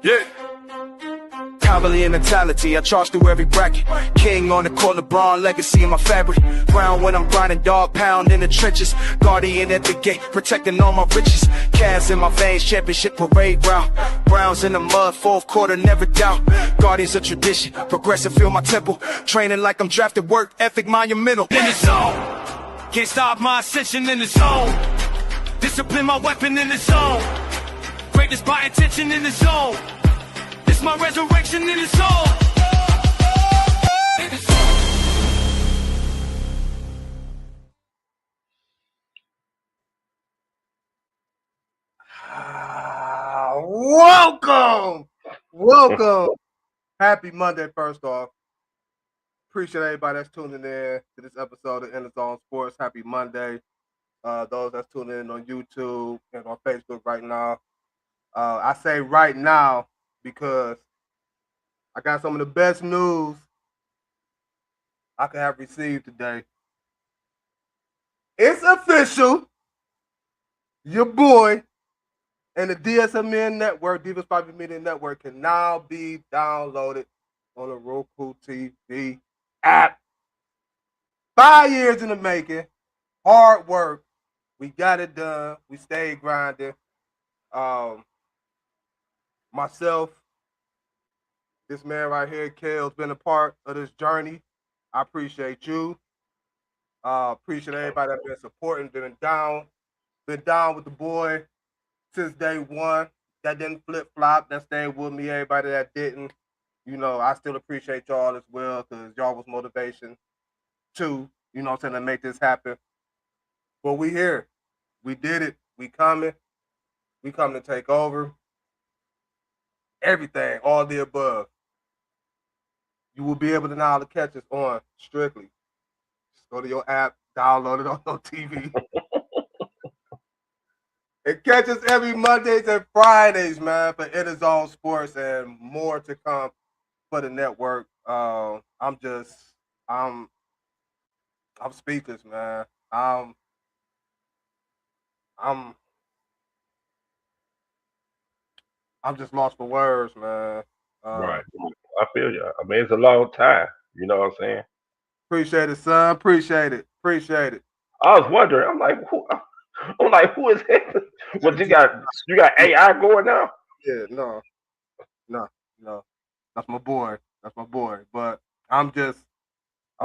Yeah. Cavalier mentality, I charge through every bracket. King on the court, LeBron legacy in my fabric. Brown when I'm grinding, dog pound in the trenches. Guardian at the gate, protecting all my riches. Cavs in my veins, championship parade route. Browns in the mud, fourth quarter, never doubt. Guardians of tradition, progressive feel my temple. Training like I'm drafted, work ethic monumental. In the zone, can't stop my ascension in the zone. Discipline my weapon in the zone. Greatness by intention in the zone. This my resurrection in the soul. Welcome. Happy Monday, first off. Appreciate everybody that's tuning in to this episode of EnDaZone Sports. Happy Monday. Those that's tuning in on YouTube and on Facebook right now. I say right now because I got some of the best news I could have received today. It's official. Your boy and the DSMN network, Divas Private Media Network, can now be downloaded on the Roku TV app. 5 years in the making. Hard work. We got it done. We stayed grinding. Myself, this man right here, Kale's been a part of this journey. I appreciate you. Appreciate everybody that's been supporting, been down with the boy since day one. That didn't flip-flop, that stayed with me. Everybody that didn't, I still appreciate y'all as well because y'all was motivation too, to make this happen. But we here. We did it. We coming. We coming to take over. Everything, all the above. You will be able to now catch us on Strictly. Just go to your app, download it on your TV. It catches every Mondays and Fridays, man, for EnDaZone Sports and more to come for the network. I'm speechless, man. I'm just lost for words, man. Right. I feel you. I mean, it's a long time. You know what I'm saying? Appreciate it, son. Appreciate it. I was wondering. I'm like, who is it? What you got AI going now? Yeah, no. That's my boy. But I'm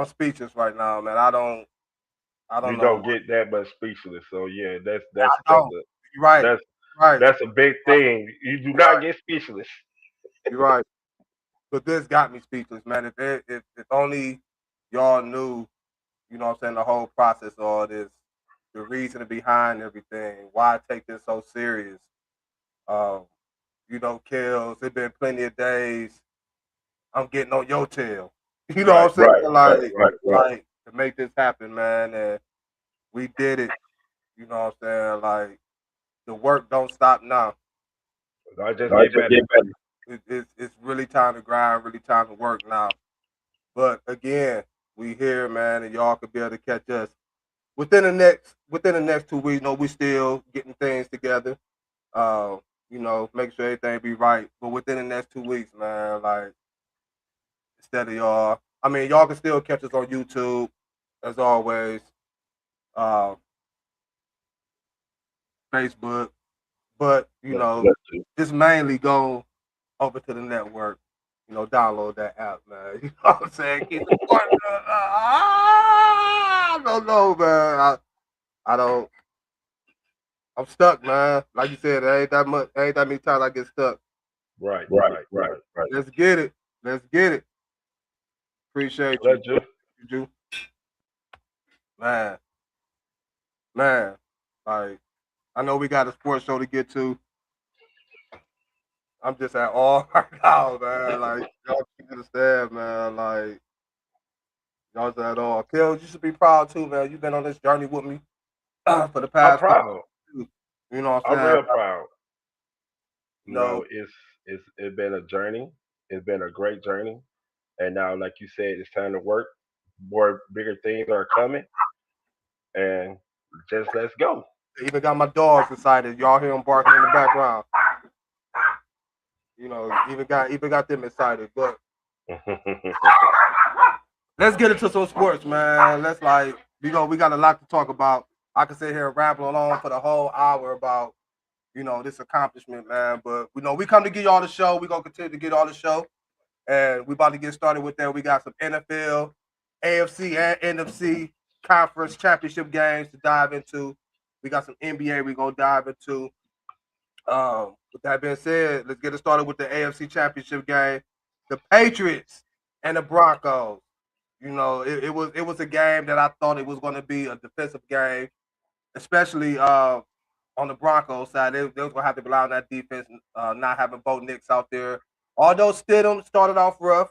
speechless right now, man. I don't You know. don't get that much speechless. So yeah, that's right. That's a big thing. You do not get speechless. You're right. But this got me speechless, man. If only y'all knew, the whole process of all this, the reason behind everything, why I take this so serious. Kills, it's been plenty of days I'm getting on your tail. You know what I'm saying? Like to make this happen, man. And we did it. You know what I'm saying? Like the work don't stop now. I just get better. It's really time to grind, really time to work now. But again, we here, man, and y'all could be able to catch us within the next 2 weeks. We still getting things together. Make sure everything be right. But within the next 2 weeks, man, like instead of y'all, y'all can still catch us on YouTube as always, Facebook, but just mainly go over to the network. Download that app, man. You know what I'm saying? Keep supporting. I don't know, man. I don't. I'm stuck, man. Like you said, ain't that many times I get stuck. Right. Let's get it. Appreciate you. Man. Like, I know we got a sports show to get to. I'm just at all right now, man. Like, y'all keep understand, man. Like, y'all just at all. Kel, you should be proud too, man. You've been on this journey with me for the past. I'm proud. You know what I'm saying? I'm real proud. It's been a journey. It's been a great journey. And now, like you said, it's time to work. More bigger things are coming. And just let's go. I even got my dogs excited. Y'all hear them barking in the background. Even got them excited. But let's get into some sports, man. Let's we got a lot to talk about. I could sit here and ramble along for the whole hour about this accomplishment, man. But we come to get y'all the show. We're gonna continue to get all the show. And we about to get started with that. We got some NFL, AFC, and NFC conference championship games to dive into. We got some NBA we're gonna dive into. With that being said, let's get it started with the AFC championship game. The Patriots and the Broncos. It was a game that I thought it was going to be a defensive game, especially on the Broncos side. They was going to have to rely on that defense, not having Bo Nix out there. Although Stidham started off rough,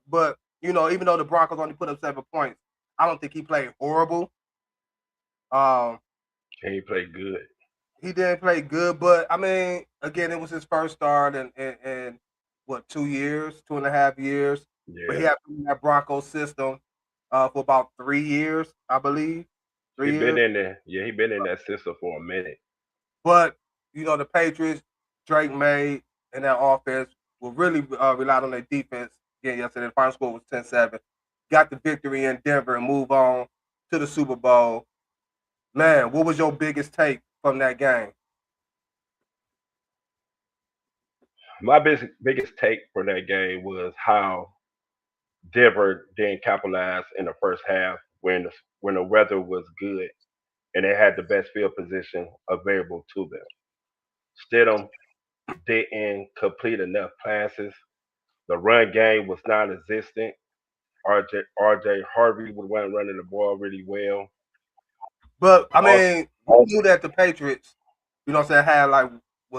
but even though the Broncos only put up 7 points, I don't think he played horrible. He played good. He didn't play good, but I mean, again, it was his first start in what, 2 years, 2.5 years. Yeah. But he had been in that Broncos system for about 3 years, I believe. He's been in there. Yeah, he been in that system for a minute. But the Patriots, Drake May, and that offense will really relied on their defense again yesterday. The final score was 10-7. Got the victory in Denver and move on to the Super Bowl. Man, what was your biggest take from that game? My biggest take for that game was how Denver didn't capitalize in the first half when the weather was good and they had the best field position available to them. Stidham didn't complete enough passes. The run game was non-existent. RJ Harvey wasn't running the ball really well. But I mean, we knew that the Patriots, had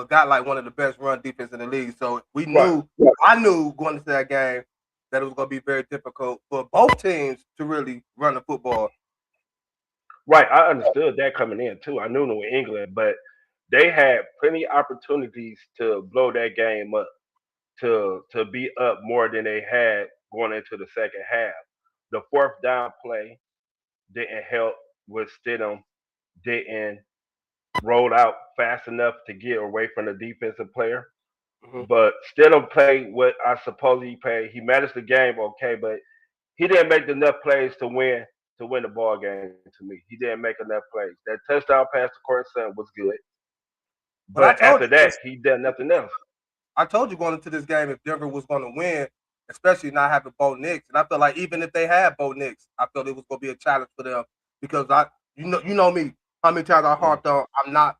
got one of the best run defense in the league. So we knew, I knew going into that game that it was going to be very difficult for both teams to really run the football. Right, I understood that coming in too. I knew New England, but they had plenty of opportunities to blow that game up, to be up more than they had going into the second half. The fourth down play didn't help with Stidham, didn't roll out fast enough to get away from the defensive player. Mm-hmm. But Stidham played what I suppose he played. He managed the game okay, but he didn't make enough plays to win the ball game to me. He didn't make enough plays. That touchdown pass to Courtney Sutton was good. But after that, he did nothing else. I told you going into this game, if Denver was going to win, especially not having Bo Nix, and I felt like even if they had Bo Nix, I felt it was going to be a challenge for them because you know me, how many times I harped on I'm not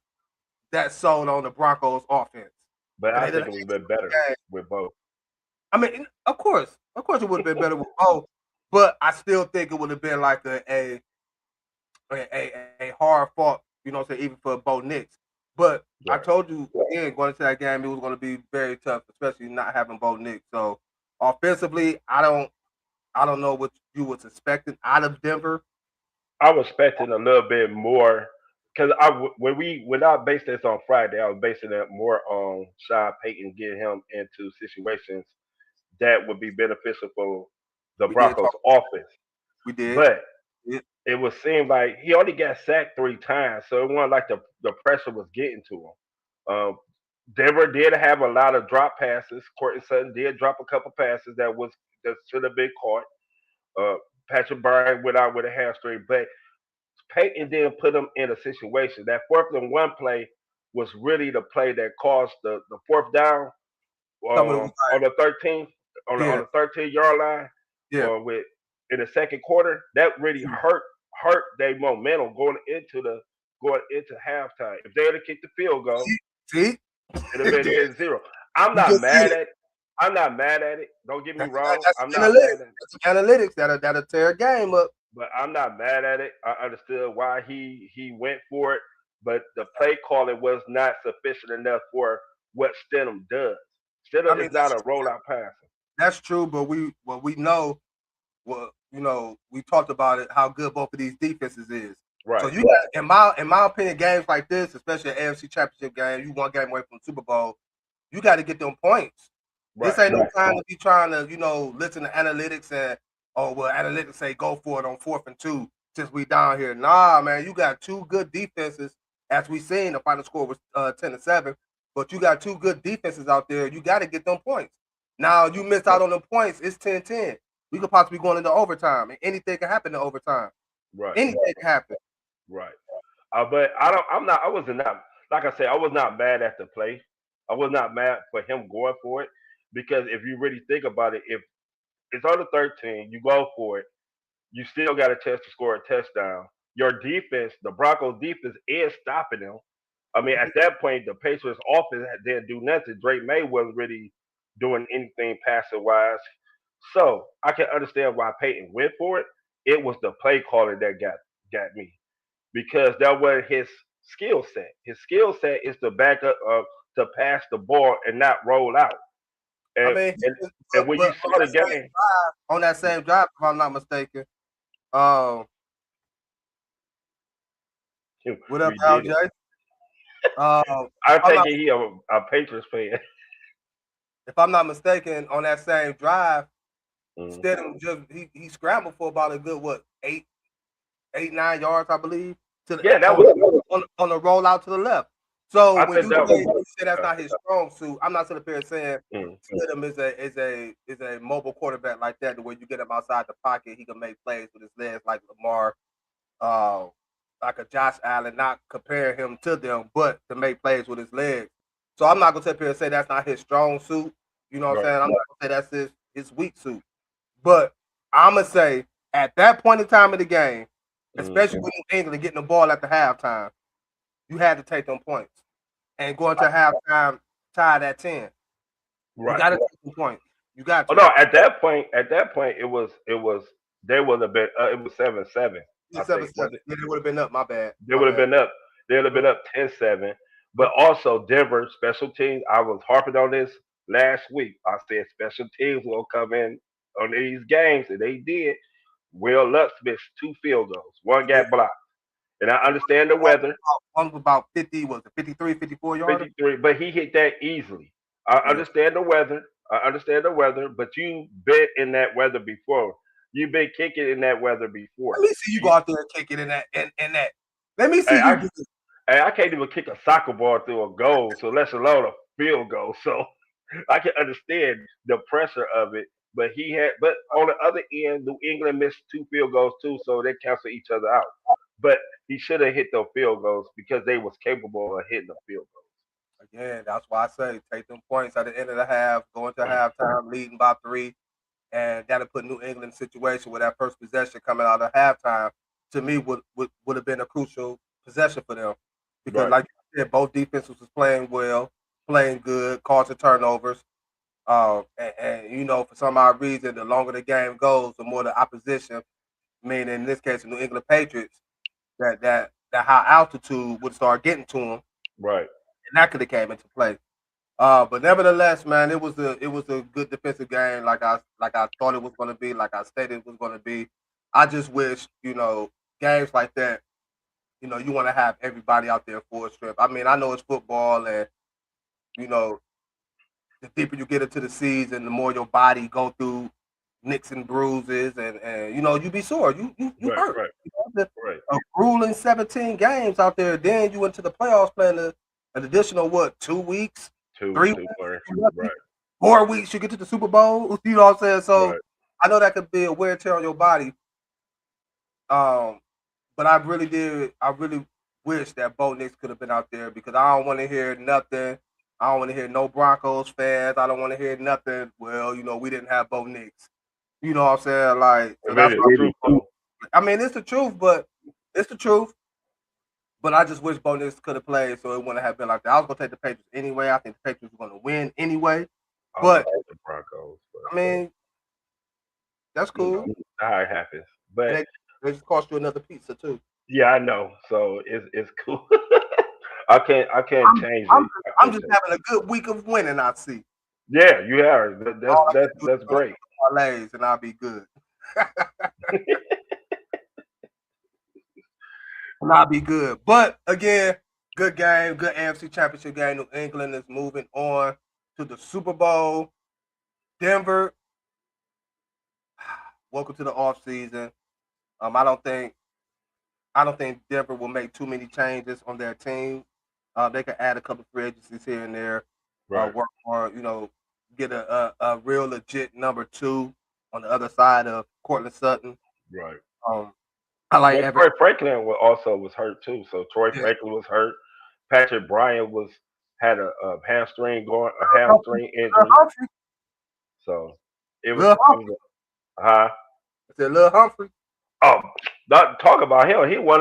that sold on the Broncos offense. But I think it would have been better with both. I mean, of course it would have been better with both, but I still think it would have been like a hard fought, even for Bo Nix. But I told you again, going into that game, it was going to be very tough, especially not having Bo Nix. So offensively, I don't know what you was expecting out of Denver. I was expecting a little bit more because when I based this on Friday, I was basing it more on Sean Payton getting him into situations that would be beneficial for the Broncos offense. We did, but it would seem like he only got sacked 3 times, so it wasn't like the pressure was getting to him. Denver did have a lot of drop passes. Courtney Sutton did drop a couple passes that should have been caught. Patrick Bryant went out with a hamstring, but Peyton didn't put him in a situation. That 4th and 1 play was really the play that caused the 4th down on the 13th on the 13-yard line. Yeah. In the second quarter, that really hurt their momentum going into halftime. If they would have kicked the field goal, it'd have been 10-0. I'm not mad at it. Don't get me wrong. I'm not mad at it. It's analytics that'll tear a game up. But I'm not mad at it. I understood why he went for it, but the play calling was not sufficient enough for what Stidham does. Stidham is not a rollout passer. That's true, but we know. Well, we talked about it, how good both of these defenses is. Right. So in my opinion, games like this, especially an AFC Championship game, you one game away from the Super Bowl, you got to get them points. Right. This ain't no time to be trying to, listen to analytics and analytics say go for it on 4th and 2 since we down here. Nah, man, you got 2 good defenses, as we seen. The final score was 10-7, but you got two good defenses out there. You got to get them points. Now, you missed out on the points. It's 10-10. We could possibly be going into overtime, and anything can happen in overtime. Right. Anything can happen. Right. But I wasn't not, like I said, I was not mad at the play. I was not mad for him going for it, because if you really think about it, if it's on the 13, you go for it, you still got a chance to score a touchdown. Your defense, the Broncos defense, is stopping them. I mean, at that point, the Patriots offense didn't do nothing. Drake May wasn't really doing anything passing wise. So I can understand why Peyton went for it. It was the play calling that got me, because that was his skill set. His skill set is to back up, to pass the ball and not roll out. I And mean, and when you saw the game, on that same drive, if I'm not mistaken, what up, LJ? I take it he a Patriots fan. If I'm not mistaken, on that same drive, Mhm. Stidham just he scrambled for about a good 8-9 yards, I believe. Yeah, that was on the rollout to the left. So I when think you that say, was- that's not his strong suit, I'm not sitting up here saying Mhm. Stidham is a mobile quarterback like that, the way you get him outside the pocket, he can make plays with his legs like Lamar, like a Josh Allen, not compare him to them, but to make plays with his legs. So I'm not gonna sit up here and say that's not his strong suit. You know what I'm saying? I'm not gonna say that's his weak suit. But I'm gonna say at that point in time of the game, especially when New England getting the ball at the halftime, you had to take them points and going to halftime tied at 10. Right. You got to take them points. You got to. Oh no! At that point, it was they would have been it was 7-7. I think 7-7. Yeah, they would have been up. My bad. they would have been up. They would have been up 10-7. But also Denver special teams. I was harping on this last week. I said special teams will come in on these games, and they did. Will Lutz missed 2 field goals. One got blocked. And I understand the weather. One was about 50, was it 53, 54 yards? 53, but he hit that easily. I understand the weather. But you've been in that weather before. You've been kicking in that weather before. Let me see you go out there and kick it in that. Let me see you do this. I can't even kick a soccer ball through a goal, so let's alone a field goal. So I can understand the pressure of it. But on the other end, New England missed 2 field goals too, so they cancel each other out. But he should have hit those field goals because they was capable of hitting the field goals. Again, that's why I say take them points at the end of the half, going to halftime, leading by 3, and that'll put New England in a situation where that first possession coming out of halftime, to me, would have been a crucial possession for them. Because like you said, both defenses was playing well, playing good, causing turnovers. And you know, for some odd reason, the longer the game goes, the more the opposition, meaning in this case the New England Patriots, that high altitude would start getting to them. Right. And that could have came into play. But nevertheless, man, it was a good defensive game, like I thought it was going to be, like I stated it was going to be. I just wish, you know, games like that, you know, you want to have everybody out there for a strip. I mean, I know it's football, and you know, the deeper you get into the season, the more your body go through nicks and bruises, and you know, you be sore, you hurt. Right. You know, a grueling 17 games out there. Then you went to the playoffs playing an additional 2 weeks. 3 weeks, right. 4 weeks, you get to the Super Bowl. You know what I'm saying? So I know that could be a wear and tear on your body. But I really wish that Bo Nix could have been out there, because I don't want to hear nothing. I don't want to hear no Broncos fans. I don't want to hear nothing. Well, you know, we didn't have Bo Nix. You know what I'm saying? Like, so that's true. I mean, it's the truth, but it's the truth. But I just wish Bo Nix could have played, so it wouldn't have been like that. I was gonna take the Patriots anyway. I think the Patriots were gonna win anyway. But the Broncos. I mean, that's cool. You know, how it happens. But they just cost you another pizza too. Yeah, I know. So it's cool. I can't change it. I'm just having a good week of winning. I see. Yeah, you are. That's great. Parlays and I'll be good. And I'll be good. But again, good game, good AFC Championship game. New England is moving on to the Super Bowl. Denver, welcome to the offseason. I don't think Denver will make too many changes on their team. They can add a couple free agencies here and there. Right. Work on, get a real legit number 2 on the other side of Cortland Sutton. Right. I like Well, Evan. Troy Franklin was hurt too. So Troy Yeah. Franklin was hurt. Patrick Bryan had a Humphrey. hamstring injury. Humphrey. So it was, Lil Humphrey. huh? I said Lil Humphrey. Oh, not talk about him. He the one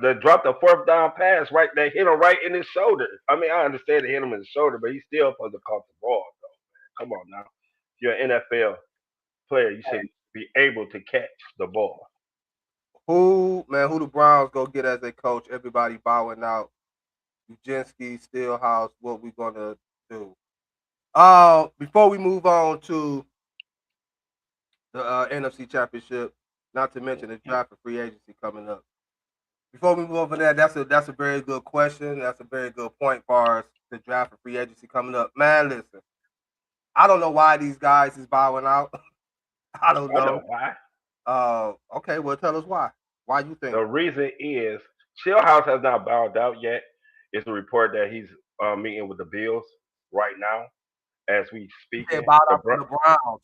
that dropped the 4th down pass right there, hit him right in his shoulder. I mean, I understand it hit him in the shoulder, but he's still supposed to caught the ball. Though. Come on now, if you're an NFL player, you should be able to catch the ball. Who the Browns go get as a coach? Everybody bowing out. Ujinski, Steelhouse, what we gonna do? Before we move on to the NFC Championship, not to mention the draft for free agency coming up. Before we move on from that, that's a very good question. That's a very good point for us. The draft for free agency coming up. Man, listen, I don't know why these guys is bowing out. I don't know. I know why. Okay, well, tell us why. Why you think? The reason is Shieldhouse has not bowed out yet. It's a report that he's meeting with the Bills right now as we speak. He said bowed out from the Browns.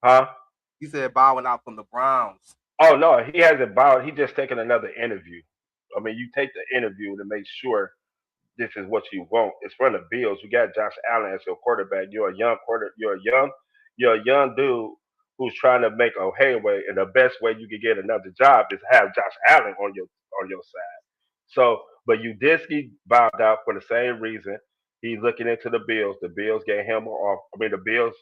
Huh? He said bowing out from the Browns. Oh no, he hasn't bowed. He just taken another interview. I mean, you take the interview to make sure this is what you want. It's from the Bills. You got Josh Allen as your quarterback. You're a young dude who's trying to make a headway, and the best way you can get another job is to have Josh Allen on your side. So, but Udinski bowed out for the same reason. He's looking into the Bills. The Bills gave him off. I mean, the Bills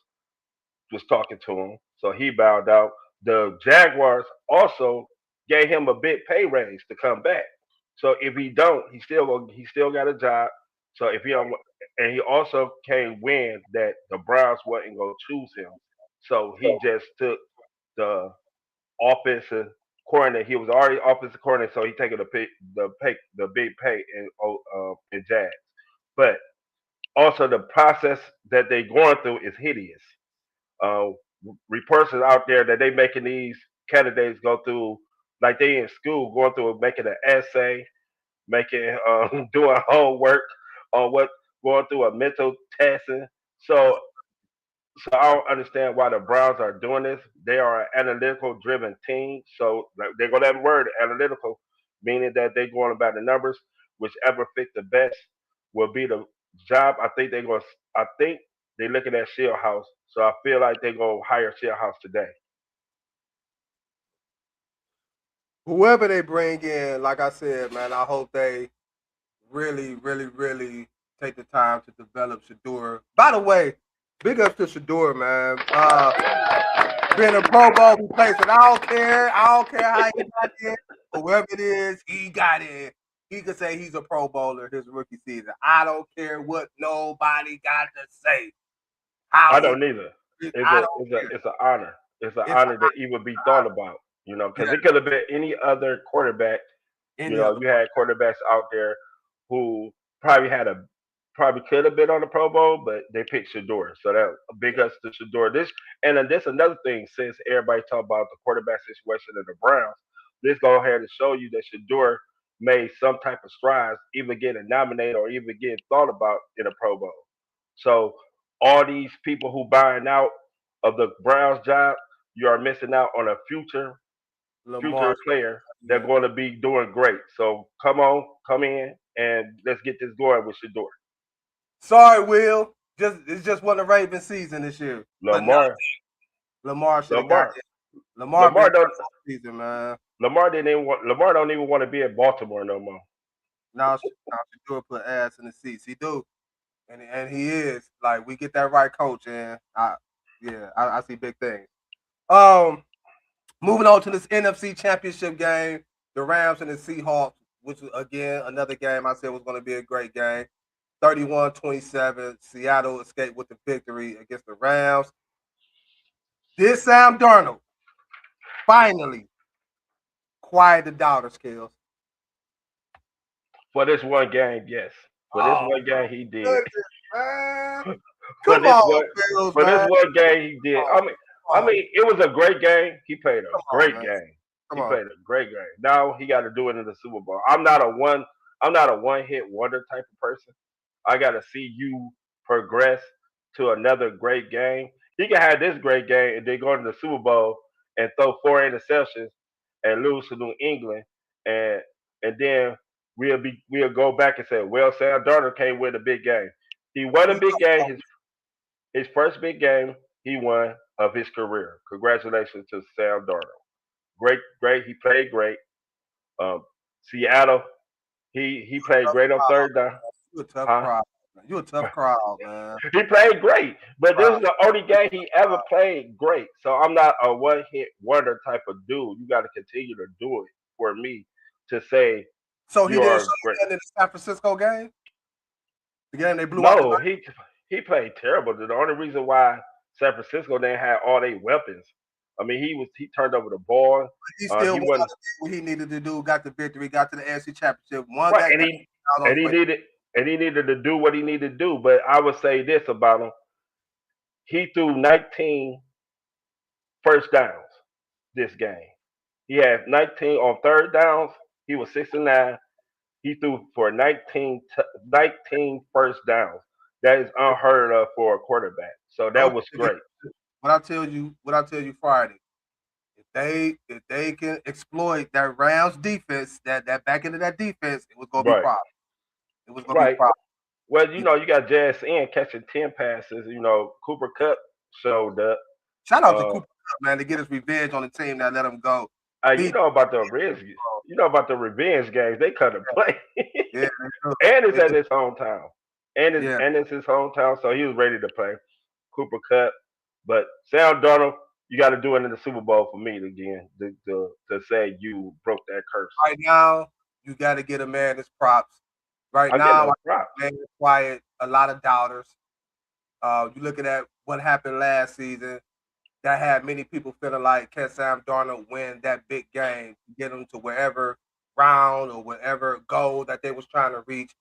was talking to him, so he bowed out. The Jaguars also gave him a big pay raise to come back. So if he don't, he still got a job. So if he don't, and he also can't win that the Browns wasn't gonna choose him. So he just took the offensive coordinator. He was already offensive coordinator, so he taking the big pay in Jags. But also the process that they going through is hideous. Uh, Reports are out there that they making these candidates go through like they in school, going through making an essay, making doing homework on what going through a mental testing. So so I don't understand why the Browns are doing this. They are an analytical driven team. So like, they're going to have a word analytical, meaning that they're going about the numbers. Whichever fit the best will be the job. I think they're looking at Shieldhouse. So I feel like they're going to hire Shieldhouse today. Whoever they bring in, like I said, man, I hope they really, really, really take the time to develop Shador. By the way, big ups to Shador, man. Being a Pro Bowl replacement, I don't care how he got in, whoever it is, he got in. He could say he's a Pro Bowler his rookie season. I don't care what nobody got to say. I don't either. It's an honor. It's an honor to even be thought about. Because it could have been any other quarterback. You had quarterbacks out there who probably could have been on the Pro Bowl, but they picked Shador. So that big ups to Shador. This another thing, since everybody talk about the quarterback situation of the Browns, let's go ahead and show you that Shador made some type of strides, even getting nominated or even getting thought about in a Pro Bowl. So all these people who buying out of the Browns job, you are missing out on a future player that's going to be doing great. So come in, and let's get this going with Shador. Sorry, Will. It's just one of the Ravens season this year. Lamar should have got it. Lamar don't season, man. Lamar don't even want to be in Baltimore no more. Now Shador put ass in the seats. He do. And he is. Like, we get that right coach, and I see big things. Moving on to this NFC Championship game, the Rams and the Seahawks, which was, again, another game I said was going to be a great game. 31-27, Seattle escaped with the victory against the Rams. Did Sam Darnold finally quiet the doubters, Kills? For this one game, yes. For this one game, he did. Goodness, for this one game, he did. I mean, it was a great game. He played a great game. He played a great game. Now he got to do it in the Super Bowl. I'm not I'm not a one-hit wonder type of person. I got to see you progress to another great game. He can have this great game and then go to the Super Bowl and throw 4 interceptions and lose to New England, and then we'll go back and say, well, Sam Darnold can't win a big game. He won a big game. His first big game he won of his career. Congratulations to Sam Darnold. Great. He played great. Seattle, he played great on third down. You a tough Huh? crowd. Man. You a tough crowd, man. He played great, but this Wow. is the only game he ever played great. So I'm not a one hit wonder type of dude. You got to continue to do it for me to say So he you didn't are show you great. that in the San Francisco game? The game they blew out the No, night? he played terrible. The only reason why San Francisco didn't have all their weapons. I mean, he turned over the ball. He still He went wasn't out and did what he needed to do, got the victory, got to the AFC Championship, won right, that and game out on he his way. needed to do what he needed to do. But I would say this about him: he threw 19 first downs this game. He had 19 on third downs. He was 69. He threw for 19 first downs. That is unheard of for a quarterback. So that was great. What I tell you Friday, if they can exploit that Rams defense, that back end of that defense, it was gonna be Right. problem. It was gonna be Right. problem. Well, you got Jazz in catching 10 passes. Cooper Cup showed up. Shout out to Cooper Kupp, man, to get his revenge on the team that let him go. You know about the revenge. You know about the revenge games. They cut and play. Yeah, And it's at his hometown. And Yeah. it's his hometown, so he was ready to play. Cooper Cup. But Sam Darnold, you got to do it in the Super Bowl for me again to say you broke that curse. Right now, you got to get a man his props. Right I now, get props. man is quiet. A lot of doubters. You looking at what happened last season. That had many people feeling like can Sam Darnold win that big game, get them to wherever round or whatever goal that they was trying to reach.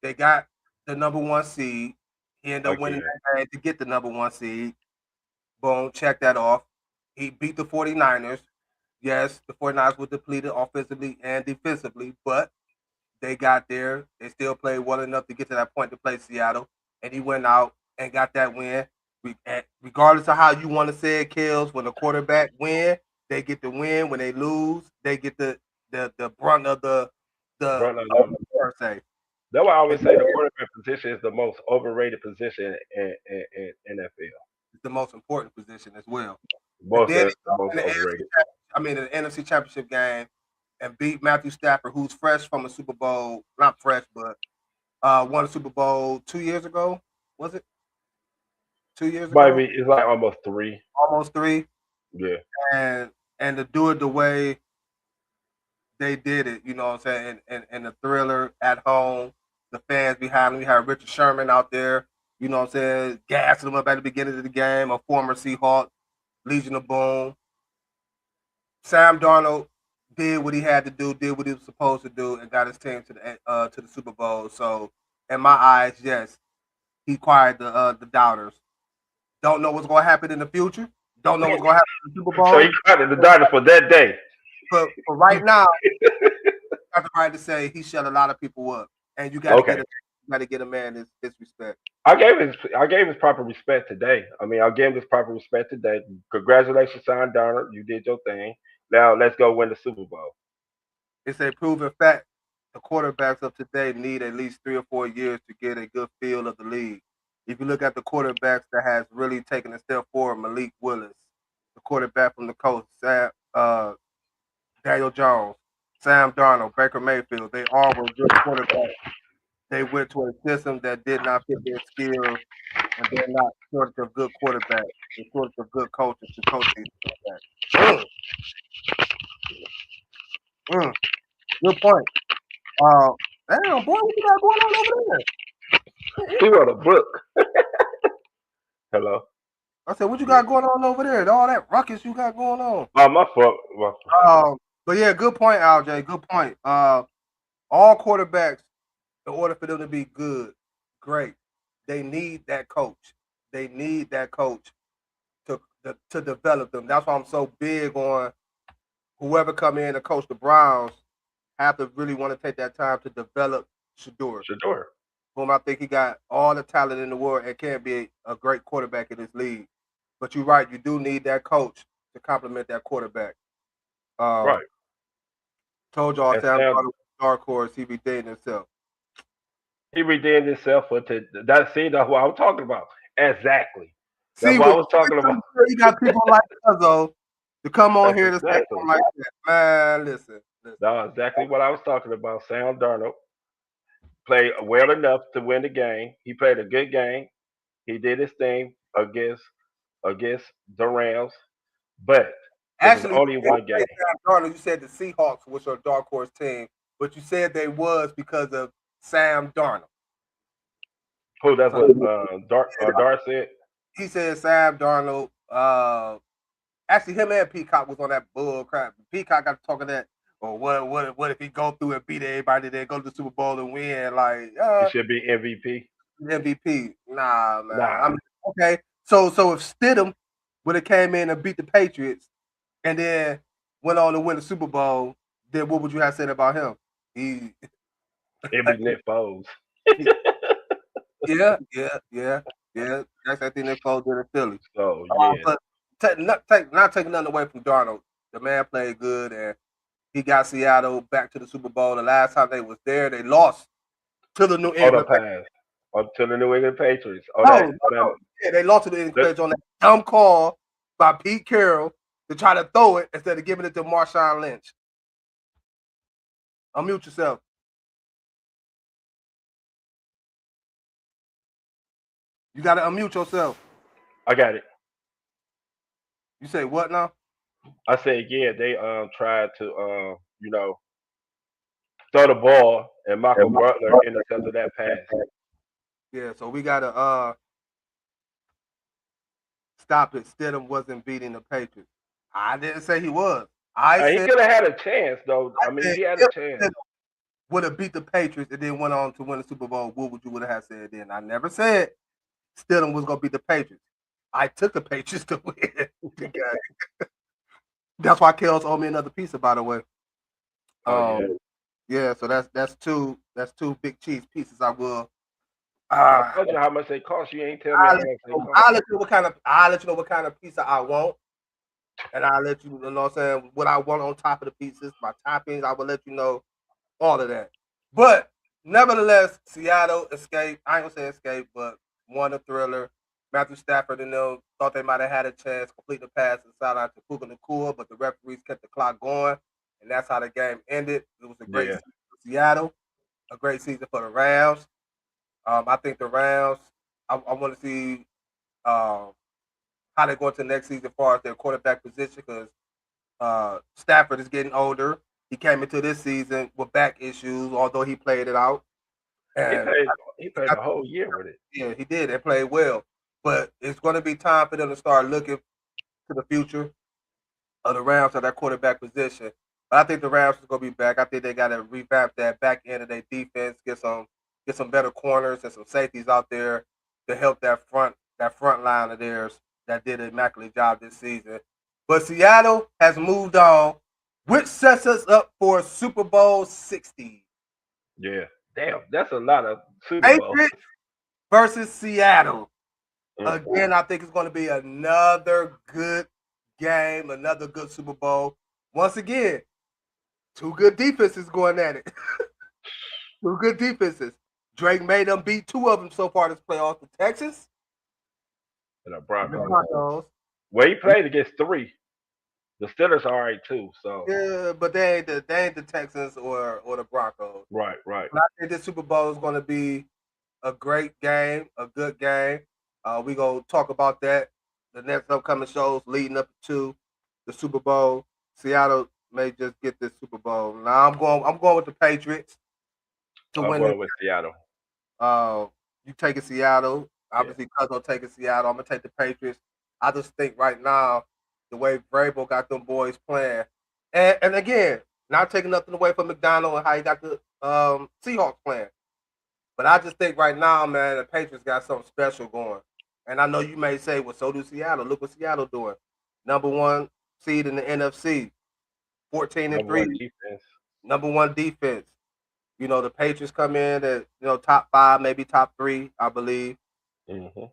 They got the number 1 seed. He ended up winning that game to get the number 1 seed. Boom, check that off. He beat the 49ers. Yes, the 49ers were depleted offensively and defensively, but they got there. They still played well enough to get to that point to play Seattle. And he went out and got that win. Regardless of how you want to say it, Kills, when the quarterback win, they get the win. When they lose, they get the brunt of the per se. That's why I always say the quarterback position is the most overrated position in NFL. It's the most important position as well. Most then overrated. The NFC Championship game and beat Matthew Stafford, who's fresh from a Super Bowl, not fresh, but won a Super Bowl 2 years ago. Was it 2 years ago? Maybe it's like almost 3. Almost 3. Yeah. And to do it the way they did it, you know what I'm saying, and the thriller at home, the fans behind him. We had Richard Sherman out there, you know what I'm saying, gassing him up at the beginning of the game, a former Seahawk, Legion of Boom. Sam Darnold did what he had to do, did what he was supposed to do, and got his team to the Super Bowl. So, in my eyes, yes, he acquired the doubters. Don't know what's going to happen in the future. Don't know what's going to happen in the Super Bowl. So he acquired the doubters for that day. But for right now, you got the right to say he shut a lot of people up, and you got to get a man his respect. I gave his proper respect today. I mean, I gave him his proper respect today. Congratulations, Sam Darnold. You did your thing. Now let's go win the Super Bowl. It's a proven fact. The quarterbacks of today need at least 3 or 4 years to get a good feel of the league. If you look at the quarterbacks that has really taken a step forward, Malik Willis, the quarterback from the coast, Daniel Jones, Sam Darnold, Baker Mayfield, they all were good quarterbacks. They went to a system that did not fit their skills, and they're not shortage of good quarterbacks. They're shortage of good coaches to coach these quarterbacks. Good point. Damn, boy, what you got going on over there? He wrote a book. Hello. I said, what you got going on over there? All that ruckus you got going on. Oh, my fault. But yeah, good point, LJ. Good point. All quarterbacks, in order for them to be good, great, they need that coach. They need that coach to develop them. That's why I'm so big on whoever come in to coach the Browns have to really want to take that time to develop Shador. Shador. Whom I think he got all the talent in the world and can be a great quarterback in this league. But you're right, you do need that coach to complement that quarterback. Right. Told y'all And Sam Sam, Darnold was a dark horse, he redeemed himself. he redeemed himself for that's what I'm talking about. Exactly. That's See, what I with was talking about. you got people like us, to come on That's here to say exactly. something like that. Man, listen. That's exactly what I was talking about. Sam Darnold played well enough to win the game. He played a good game. He did his thing against the Rams, but it was Actually, only you one game. said Sam Darnold, you said the Seahawks was your dark horse team, but you said they was because of Sam Darnold. Who? That's So what Dart said. he said Sam Darnold. Actually, him and Peacock was on that bull crap. Peacock got to talking that. Or what if he go through and beat everybody, then go to the Super Bowl and win? Like, He should be MVP. MVP. Nah, man. Nah, I mean, okay. So if Stidham would have came in and beat the Patriots and then went on to win the Super Bowl, then what would you have said about him? He it'd be Nick Foles. yeah. That's I think they folded in Philly. So yeah, But not taking nothing away from Darnold. The man played good and he got Seattle back to the Super Bowl. The last time they was there, they lost to the New on the England. pass to the New England Patriots. No. Yeah, they lost to the New England Patriots on that dumb call by Pete Carroll to try to throw it instead of giving it to Marshawn Lynch. Unmute yourself. You got to unmute yourself. I got it. You say what now? I said yeah. They tried to throw the ball and Michael Butler intercepted that pass. Yeah, so we gotta stop it. Stidham wasn't beating the Patriots. I didn't say he was. He could have had a chance though. I mean, he had a chance. Would have beat the Patriots and then went on to win the Super Bowl. What would you would have said then? I never said Stidham was gonna beat the Patriots. I took the Patriots to win the game. That's why Kels owed me another pizza, by the way. Yeah, so that's two big cheese pieces. I will. I told you how much they cost. You ain't tell me how much they cost. I'll let you know what kind of pizza I want, and I'll let you know what I'm saying, what I want on top of the pizzas, my toppings. I will let you know all of that. But nevertheless, Seattle escaped. I ain't gonna say escape, but won the thriller. Matthew Stafford and them thought they might have had a chance, complete the pass and sideline to Puka Nacua, but the referees kept the clock going, and that's how the game ended. It was a great season for Seattle, a great season for the Rams. I think the Rams, I want to see how they go into the next season as far as their quarterback position because Stafford is getting older. He came into this season with back issues, although he played it out. And he played the whole year with it. Yeah, he did. They played well. But it's going to be time for them to start looking to the future of the Rams at that quarterback position. But I think the Rams is going to be back. I think they got to revamp that back end of their defense, get some better corners and some safeties out there to help that front line of theirs that did an immaculate job this season. But Seattle has moved on, which sets us up for Super Bowl 60. Yeah. Damn, that's a lot of Super Bowls. Patriots versus Seattle. Again, I think it's going to be another good game, another good Super Bowl. Once again, two good defenses going at it. Two good defenses. Drake made them beat two of them so far this playoffs, the Texans and the Broncos. Well, he played against three. The Steelers are all right too. So yeah, but they ain't the Texans or the Broncos. Right. But I think this Super Bowl is going to be a great game, a good game. We gonna talk about that the next upcoming shows leading up to the Super Bowl. Seattle may just get this Super Bowl. Now I'm going with the Patriots to win. I'm going with Seattle. You taking Seattle? Obviously, Cuzzo taking Seattle. I'm gonna take the Patriots. I just think right now the way Vrabel got them boys playing, and again, not taking nothing away from McDonald and how he got the Seahawks playing, but I just think right now, man, the Patriots got something special going. And I know you may say, well, so do Seattle. Look what Seattle doing. Number one seed in the NFC, 14-3. number one defense. You know, the Patriots come in at, top 5, maybe top 3, I believe. Mm-hmm.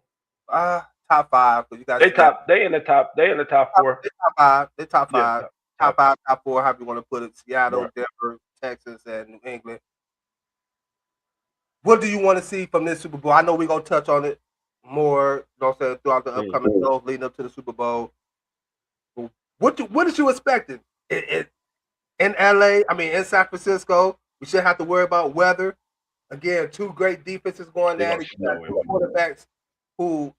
Top 5, because you got They in the top 4. They top 5. They top Yeah, 5. Top 5, top 4, however you want to put it. Seattle, right. Denver, Texas, and New England. What do you want to see from this Super Bowl? I know we're going to touch on it more, throughout the upcoming shows leading up to the Super Bowl. What is you expecting? In LA, in San Francisco, we shouldn't have to worry about weather. Again, two great defenses going They're at gonna it. You snow got it. two quarterbacks who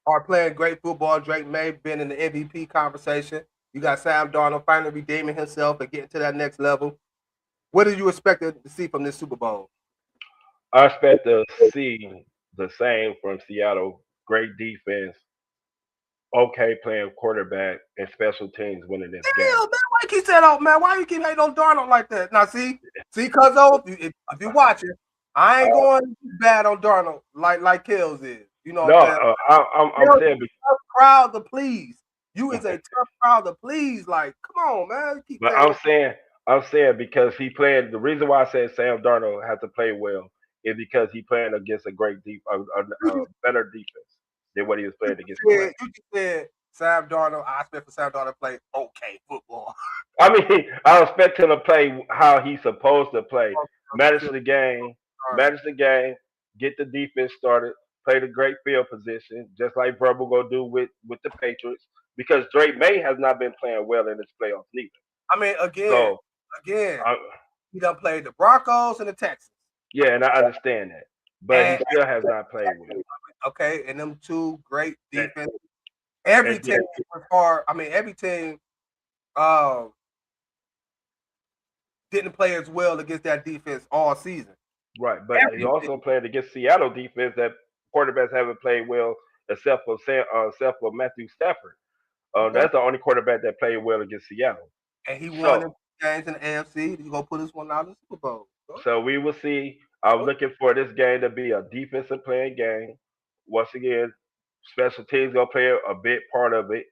are playing great football. Drake May been in the MVP conversation. You got Sam Darnold finally redeeming himself and getting to that next level. What are you expecting to see from this Super Bowl? I expect to see the same from Seattle. Great defense, okay playing quarterback, and special teams winning this game. Damn, man, why you keep saying that, man? Why you keep hating on Darnold like that? Now, see, Cuzzo, if you're watching, I ain't going bad on Darnold like Kells is. You know what I'm saying? No, I'm saying Tough crowd to please. You is a tough crowd to please. Like, come on, man. Keep but saying I'm saying because he playing. The reason why I said Sam Darnold has to play well is because he playing against a better defense than what he was playing against the Rams. you just said Sam Darnold. I expect for Sam Darnold to play okay football. I mean, I expect him to play how he's supposed to play, manage the game, get the defense started, play the great field position, just like Verbal go do with the Patriots. Because Drake May has not been playing well in this playoffs neither. Again, So, he done played the Broncos and the Texans. yeah, and I understand that, but he still has not played well. Okay, and them two great And, defense. Every and team was far. Every team didn't play as well against that defense all season. right, but he also played against Seattle defense that quarterbacks haven't played well except for Matthew Stafford. That's the only quarterback that played well against Seattle. And he won the games in the AFC. He's gonna put this one out in the Super Bowl. So we will see. I'm looking for this game to be a defensive playing game. Once again, special teams gonna play a big part of it,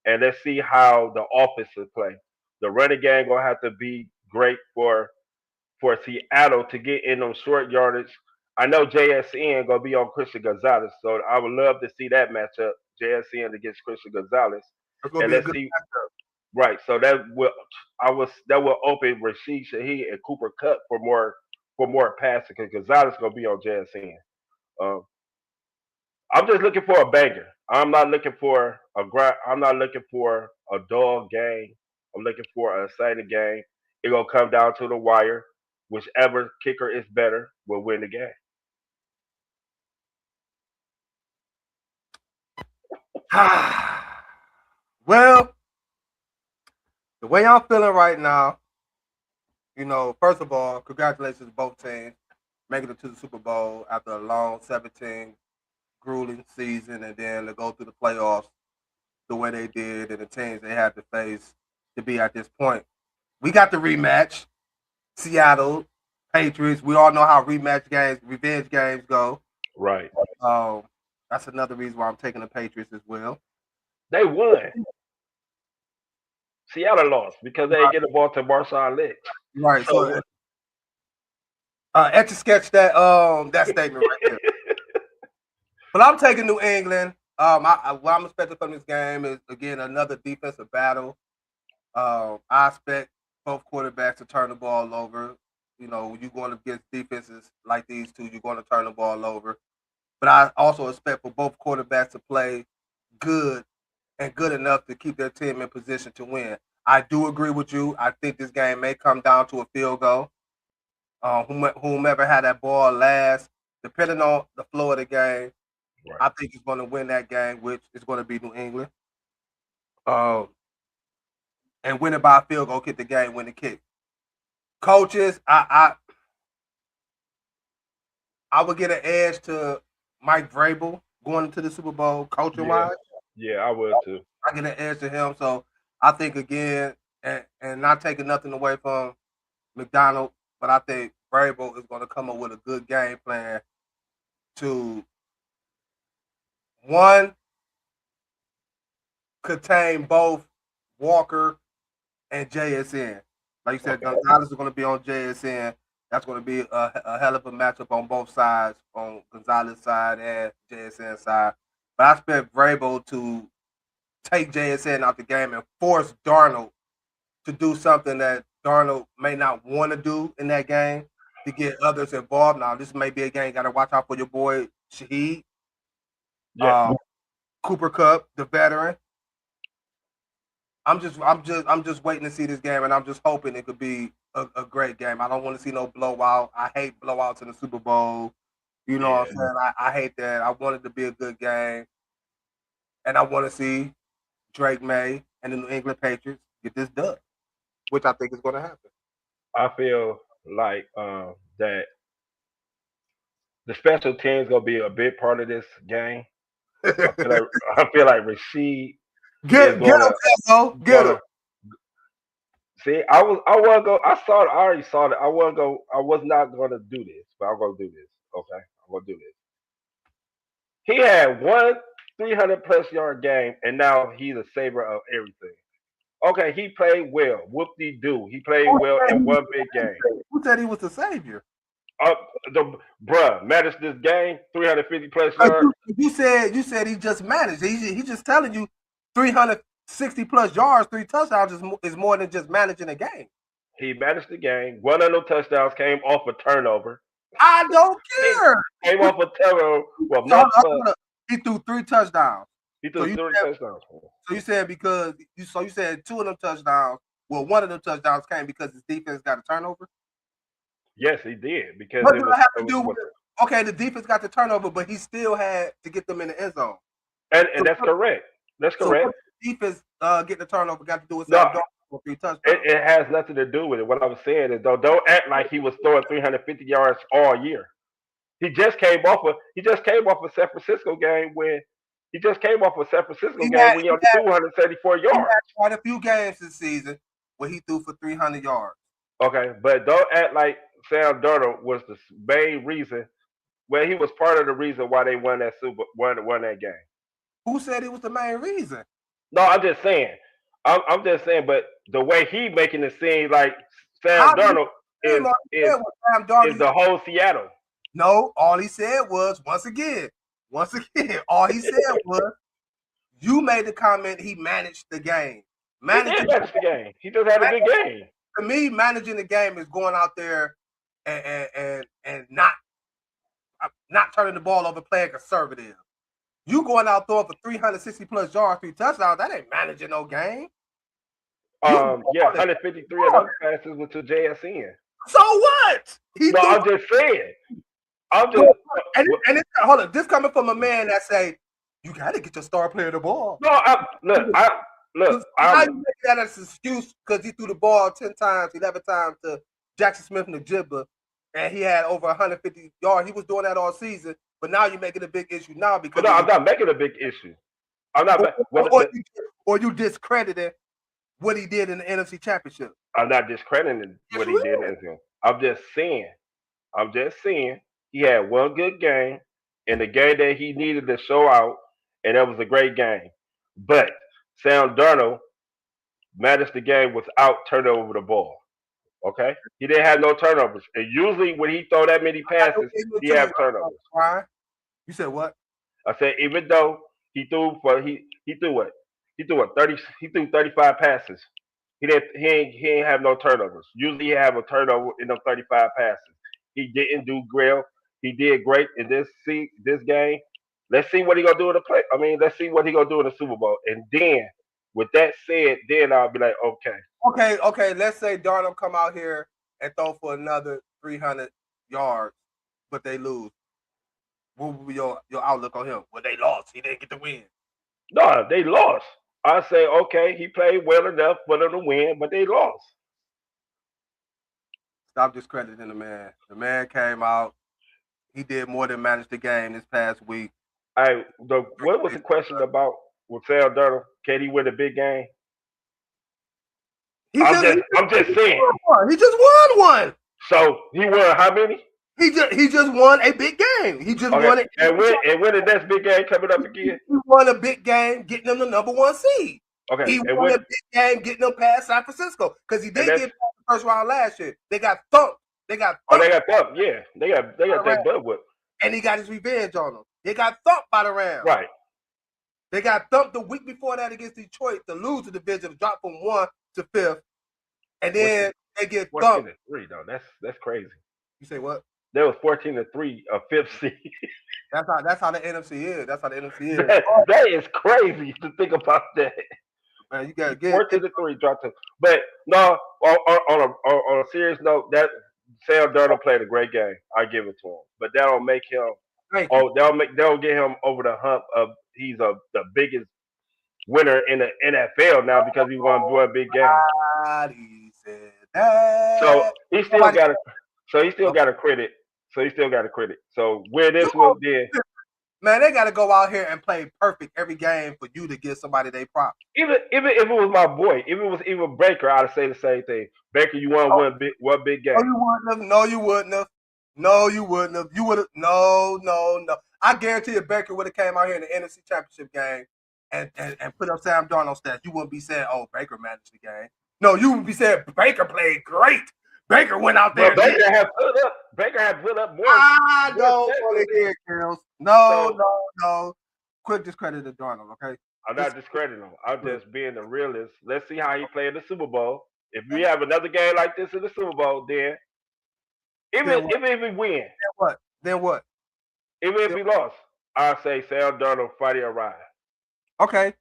and let's see how the offenses play. The running game gonna have to be great for Seattle to get in on short yardage. I know JSN gonna be on Christian Gonzalez, so I would love to see that matchup, JSN against Christian Gonzalez. And let's see. Matchup. Right, so that will open Rashid Shaheed and Cooper Kupp for more passing because Gonzalez gonna be on JSN. Um, I'm just looking for a banger. I'm not looking for a dull game. I'm looking for an exciting game. It's gonna come down to the wire. Whichever kicker is better will win the game. Well, the way I'm feeling right now, first of all, congratulations to both teams making it to the Super Bowl after a long 17 grueling season, and then to go through the playoffs the way they did, and the teams they had to face to be at this point. We got the rematch, Seattle Patriots. We all know how revenge games go. Right. That's another reason why I'm taking the Patriots as well. They won. Seattle lost because they didn't get the ball to Marshawn Lynch. Right. So etch a sketch that statement right there. But I'm taking New England. What I'm expecting from this game is again another defensive battle. I expect both quarterbacks to turn the ball over. You're going against defenses like these two, you're going to turn the ball over. But I also expect for both quarterbacks to play good and good enough to keep their team in position to win. I do agree with you. I think this game may come down to a field goal. Whomever had that ball last, depending on the flow of the game, right, I think he's going to win that game, which is going to be New England. And win it by a field goal, kick the game, win the kick. Coaches, I would get an edge to Mike Vrabel going into the Super Bowl, coaching wise. Yeah, I would too. I get an edge to him. So I think again, and not taking nothing away from McDonald, but I think Vrabel is going to come up with a good game plan to, one, contain both Walker and JSN. Like you said, Okay. Gonzalez is going to be on JSN. That's going to be a hell of a matchup on both sides, on Gonzalez side and JSN side. But I expect Vrabel to take JSN out the game and force Darnold to do something that Darnold may not want to do in that game to get others involved. Now, this may be a game you got to watch out for your boy Shaheed, Yes. Cooper Kupp, the veteran. I'm just waiting to see this game, and I'm just hoping it could be a great game. I don't want to see no blowout. I hate blowouts in the Super Bowl. You know what I'm saying? I hate that. I want it to be a good game, and I want to see Drake May and the New England Patriots get this done, which I think is going to happen. I feel like that the special teams gonna be a big part of this game. I feel like Rasheed is Get gonna him, get him. see. I want to go. I saw it. I already saw it. I want to go. I was not gonna do this, but I'm gonna do this. Okay, I'm gonna do this. He had one 300 plus yard game, and now he's a saver of everything. Okay, he played well. Whoop de doo. He played well in one big game. Who said he was the savior? Managed this game, 350 plus yards. You said he just managed. He just telling you 360 plus yards, 3 touchdowns is more than just managing a game. He managed the game. One of those touchdowns came off a turnover. I don't care. Came off a turnover. Well, he threw 3 touchdowns. He threw 3 touchdowns. So you said because you said 2 of them touchdowns. Well, one of them touchdowns came because his defense got a turnover. Yes, he did. Because what does it have to do with it? Okay, the defense got the turnover, but he still had to get them in the end zone. And that's correct. That's correct. So defense getting the turnover got to do with no, 3 touchdowns. It has nothing to do with it. What I was saying is, don't act like he was throwing 350 yards all year. He just came off a San Francisco game when he had 274 yards. He had quite a few games this season where he threw for 300 yards. Okay, but don't act like Sam Darnold was the main reason. Well, he was part of the reason why they won that that game. Who said he was the main reason? No, I'm just saying. I'm just saying, but the way he making it seem like Sam Darnold is the whole Seattle. No, all he said was once again, all he said was you made the comment he managed the game. He did manage the game. He just had a good game. To me, managing the game is going out there and not turning the ball over, playing conservative. You going out throwing for 360 plus yards, 3 touchdowns, that ain't managing no game. 153 of those passes went to JSN. So what? I'm just saying. Hold on. This coming from a man that say you got to get your star player the ball. No, look. How you make that as an excuse because he threw the ball 10 times, 11 times to Jackson Smith and Najibba, and he had over 150 yards. He was doing that all season, but now you're making a big issue now because. No, I'm not making a big issue. I'm not. Or you discredited what he did in the NFC Championship. I'm not discrediting what he did in the NFC. I'm just saying he had one good game in the game that he needed to show out, and that was a great game. But Sam Darnold managed the game without turning over the ball. Okay? He didn't have no turnovers. And usually when he threw that many passes, he had turnovers. Why? You said what? I said even though he threw what? He threw 35 passes. He ain't have no turnovers. Usually he have a turnover in those 35 passes. He didn't do great. He did great in this game. Let's see what he gonna do in the play. I mean, let's see what he gonna do in the Super Bowl. And then, with that said, then I'll be like, okay. Let's say Darnold come out here and throw for another 300 yards, but they lose. What would be your outlook on him? Well, they lost. He didn't get the win. No, they lost. I say, okay, he played well enough for them to win, but they lost. Stop discrediting the man. The man came out. He did more than manage the game this past week. What was the question about with Sam Darnold? Can he win a big game? I'm just saying. He just won one. So he won how many? He just won a big game. He just won it. And when the next big game coming up again? He won a big game, getting them the number 1 seed. Okay. He won a big game, getting them past San Francisco because he did get past the first round last year. They got thumped. They got thumped. Yeah, they got their butt whipped. And he got his revenge on them. They got thumped by the Rams. Right. They got thumped the week before that against Detroit to lose the division, to drop from 1 to 5th, and then they get thumped. 14-3 though. That's crazy. You say what? There was 14-3, a 5th seed. That's how the NFC is. That's how the NFC is. That is crazy to think about that. Man, you gotta get 14-3 dropped to. But no, on a serious note, that Sam Darnold played a great game. I give it to him. But that'll make him. They'll get him over the hump of he's the biggest winner in the NFL now because he won one big game. So he still got a. So he still got a credit. So where this was then. Man, they got to go out here and play perfect every game for you to give somebody their props. Even if it was my boy, if it was even Baker, I'd say the same thing. Baker, you won one big game. No, you wouldn't have. You would have. No. I guarantee you, Baker would have came out here in the NFC Championship game and put up Sam Darnold stats. You wouldn't be saying, "Oh, Baker managed the game." No, you would be saying Baker played great. Baker went out there. Baker had put up more. I don't want to hear Carroll. No. Quick discredit to Darnold, okay? I'm not discrediting him. I'm just being the realist. Let's see how he played in the Super Bowl. If we have another game like this in the Super Bowl, then even if we win, Then what? Even if we lost, I'll say Sam Darnold fighting a ride. Okay.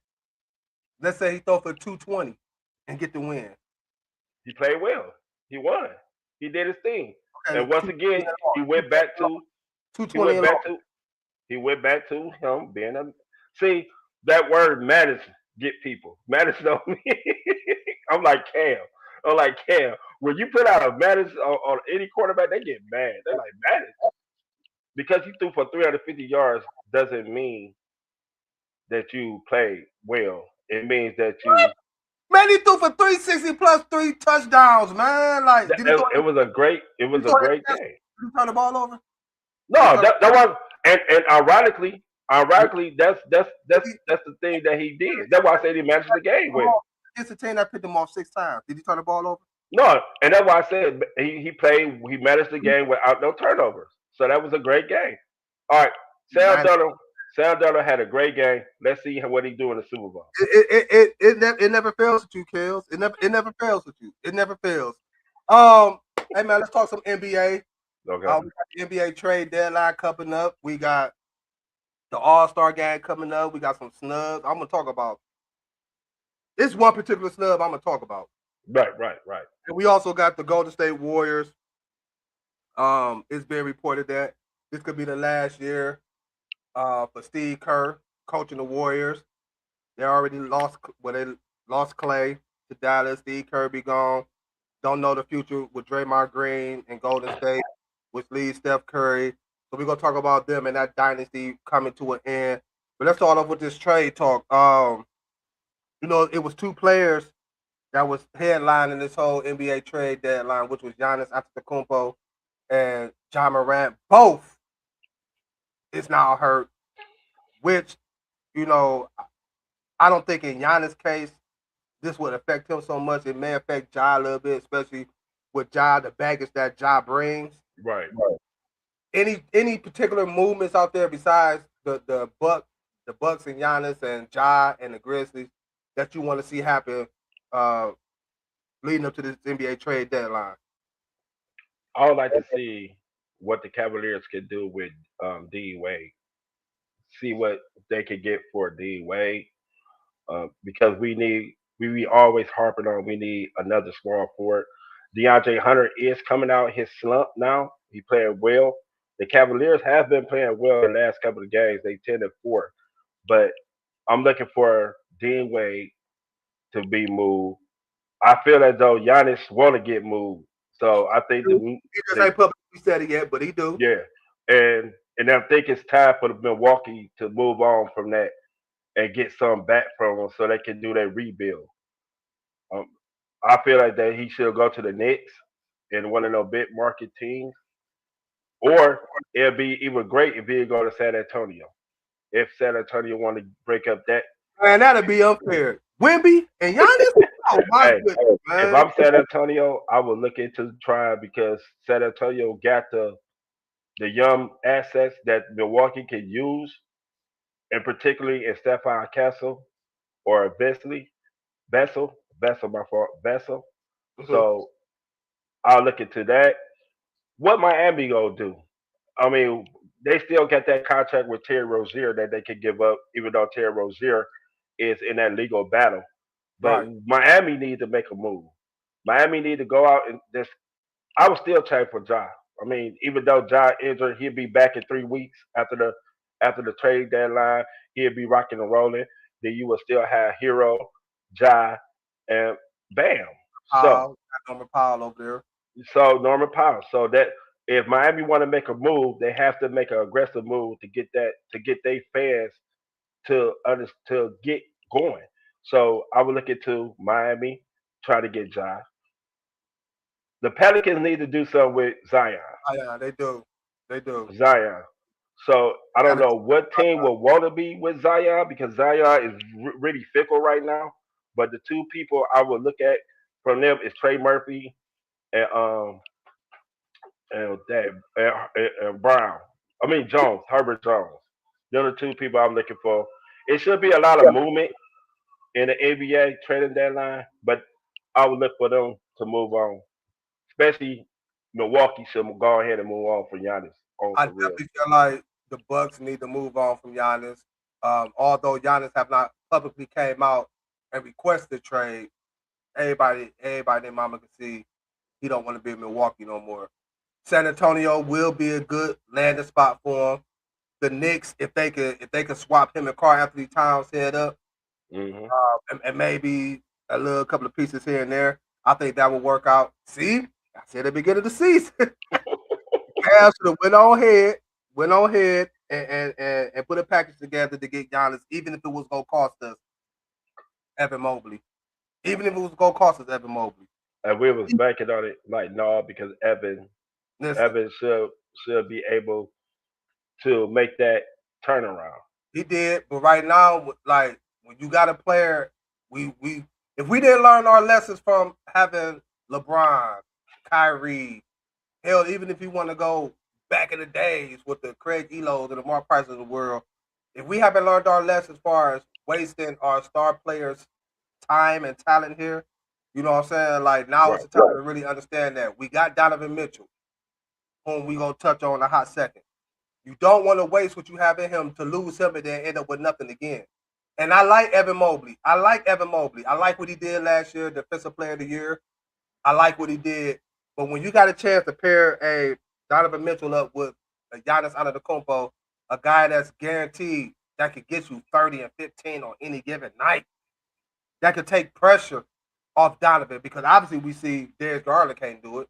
Let's say he throw for 220 and get the win. He played well. He won. He did his thing. Okay. And once again, he went back to 220. He went back to him being a. See, that word matters. Get people. Matters on me. I'm like Cam. When you put out a Matters on any quarterback, they get mad. They're like, Matters. Because you threw for 350 yards doesn't mean that you played well. It means that you. What? Man, he threw for 360 plus 3 touchdowns, man. Like it was a great game. Did you turn the ball over? No, that was and ironically, that's the thing that he did. That's why I said he managed the game well. It's a team that picked him off 6 times. Did he turn the ball over? No, and that's why I said he managed the game without no turnovers. So that was a great game. All right, Sam Darnold had a great game. Let's see what he do in the Super Bowl. It never fails with you, Kels. It never fails with you. It never fails. Hey man, let's talk some NBA. Okay. We got the NBA trade deadline coming up. We got the All-Star game coming up. We got some snubs. I'm gonna talk about. This one particular snub I'm gonna talk about. Right. And we also got the Golden State Warriors. It's been reported that this could be the last year for Steve Kerr coaching the Warriors. They already lost Clay to Dallas. Steve Kerr be gone. Don't know the future with Draymond Green and Golden State, which leads Steph Curry. So we're gonna talk about them and that dynasty coming to an end. But let's start off with this trade talk. It was 2 players that was headlining this whole NBA trade deadline, which was Giannis Antetokounmpo and Ja Morant. Both is now hurt, which, I don't think in Giannis' case, this would affect him so much. It may affect Ja a little bit, especially with Ja, the baggage that Ja brings. Right. Any particular movements out there besides the Bucks and Giannis and Ja and the Grizzlies that you want to see happen leading up to this NBA trade deadline? I would like to see what the Cavaliers could do with D Wade. See what they could get for D Wade, because we always harping on we need another small forward. DeAndre Hunter is coming out his slump now. He playing well. The Cavaliers have been playing well in the last couple of games. They 10-4, but I'm looking for Dean Wade to be moved. I feel as though Giannis want to get moved, so I think he just ain't publicly said it yet, but he do. Yeah, and I think it's time for the Milwaukee to move on from that and get some back from them so they can do their rebuild. I feel like that he should go to the Knicks and one of those big market teams, or it'd be even great if he'd go to San Antonio. If San Antonio want to break up that, man, that'd be unfair. Wemby and Giannis? Oh my Hey, goodness, if man. I'm San Antonio, I would look into trying because San Antonio got the young assets that Milwaukee can use, and particularly in Stephon Castle or Vessel, my fault, Vessel. Mhm. So I'll look into that. What Miami gonna do? I mean, they still got that contract with Terry Rozier that they could give up, even though Terry Rozier is in that legal battle. But Right. Miami need to make a move. Miami need to go out and just. I would still trade for Ja. I mean, even though Ja injured, he'll be back in 3 weeks after the trade deadline. He'll be rocking and rolling. Then you will still have Hero, Ja, and Bam. So Powell, got Norman Powell over there. Norman Powell. So that if Miami want to make a move, they have to make an aggressive move to get their fans to get going. So I would look into Miami, try to get Ja. The Pelicans need to do something with Zion. Oh, yeah, they do. They do. Zion. So I don't Gotta know what team will want to be with Zion because Zion is really fickle right now. But the two people I would look at from them is Trey Murphy and Brown. I mean Jones, Herbert Jones. They're the two people I'm looking for. It should be a lot of movement in the NBA trading deadline, but I would look for them to move on. Especially Milwaukee should go ahead and move on for Giannis on I for real. definitely feel like the Bucks need to move on from Giannis. Although Giannis have not publicly came out and requested trade, everybody in mama can see he don't want to be in Milwaukee no more. San Antonio will be a good landing spot for him. The Knicks, if they could swap him and Carl Anthony Towns head up, Hmm. and maybe a little couple of pieces here and there, I think that would work out. See, I said at the beginning of the season. Cavs should have went on ahead and put a package together to get Giannis, even if it was gonna cost us Evan Mobley. Even if it was gonna cost us Evan Mobley. And we was banking on it like no, because Listen, Evan should be able to make that turnaround. he did, but right now, like when you got a player, we if we didn't learn our lessons from having LeBron, Kyrie, hell, even if you want to go back in the days with the Craig Elos and the Mark Price of the world, if we haven't learned our lessons as far as wasting our star players' time and talent here, you know what I'm saying? Like now Right. it's the time to really understand that we got Donovan Mitchell, whom we gonna touch on in a hot second. You don't want to waste what you have in him to lose him and then end up with nothing again. And I like Evan Mobley. I like Evan Mobley. I like what he did last year, Defensive Player of the Year. I like what he did. But when you got a chance to pair a Donovan Mitchell up with a Giannis Antetokounmpo, a guy that's guaranteed that could get you 30 and 15 on any given night, that could take pressure off Donovan because obviously we see Darius Garland can't do it.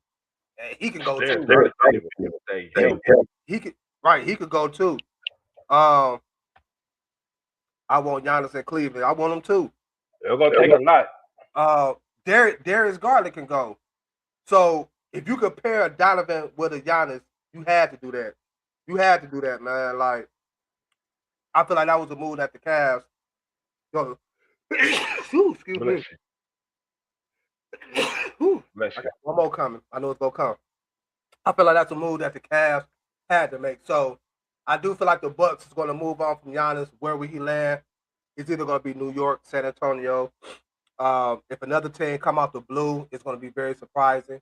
And he can go There's too. everything will stay healthy. He could right, he could go too. Um, I want Giannis in Cleveland. I want him too. It's gonna take a lot. Uh, Darius Garland can go. So if you compare Donovan with a Giannis, you had to do that. You had to do that, man. Like I feel like that was a move that the Cavs. Yo, excuse Bless me. Bless I you. got one more coming. I know it's gonna come. I feel like that's a move that the Cavs had to make. So I do feel like the Bucks is going to move on from Giannis. Where will he land? It's either going to be New York, San Antonio. If another team come out the blue, it's going to be very surprising.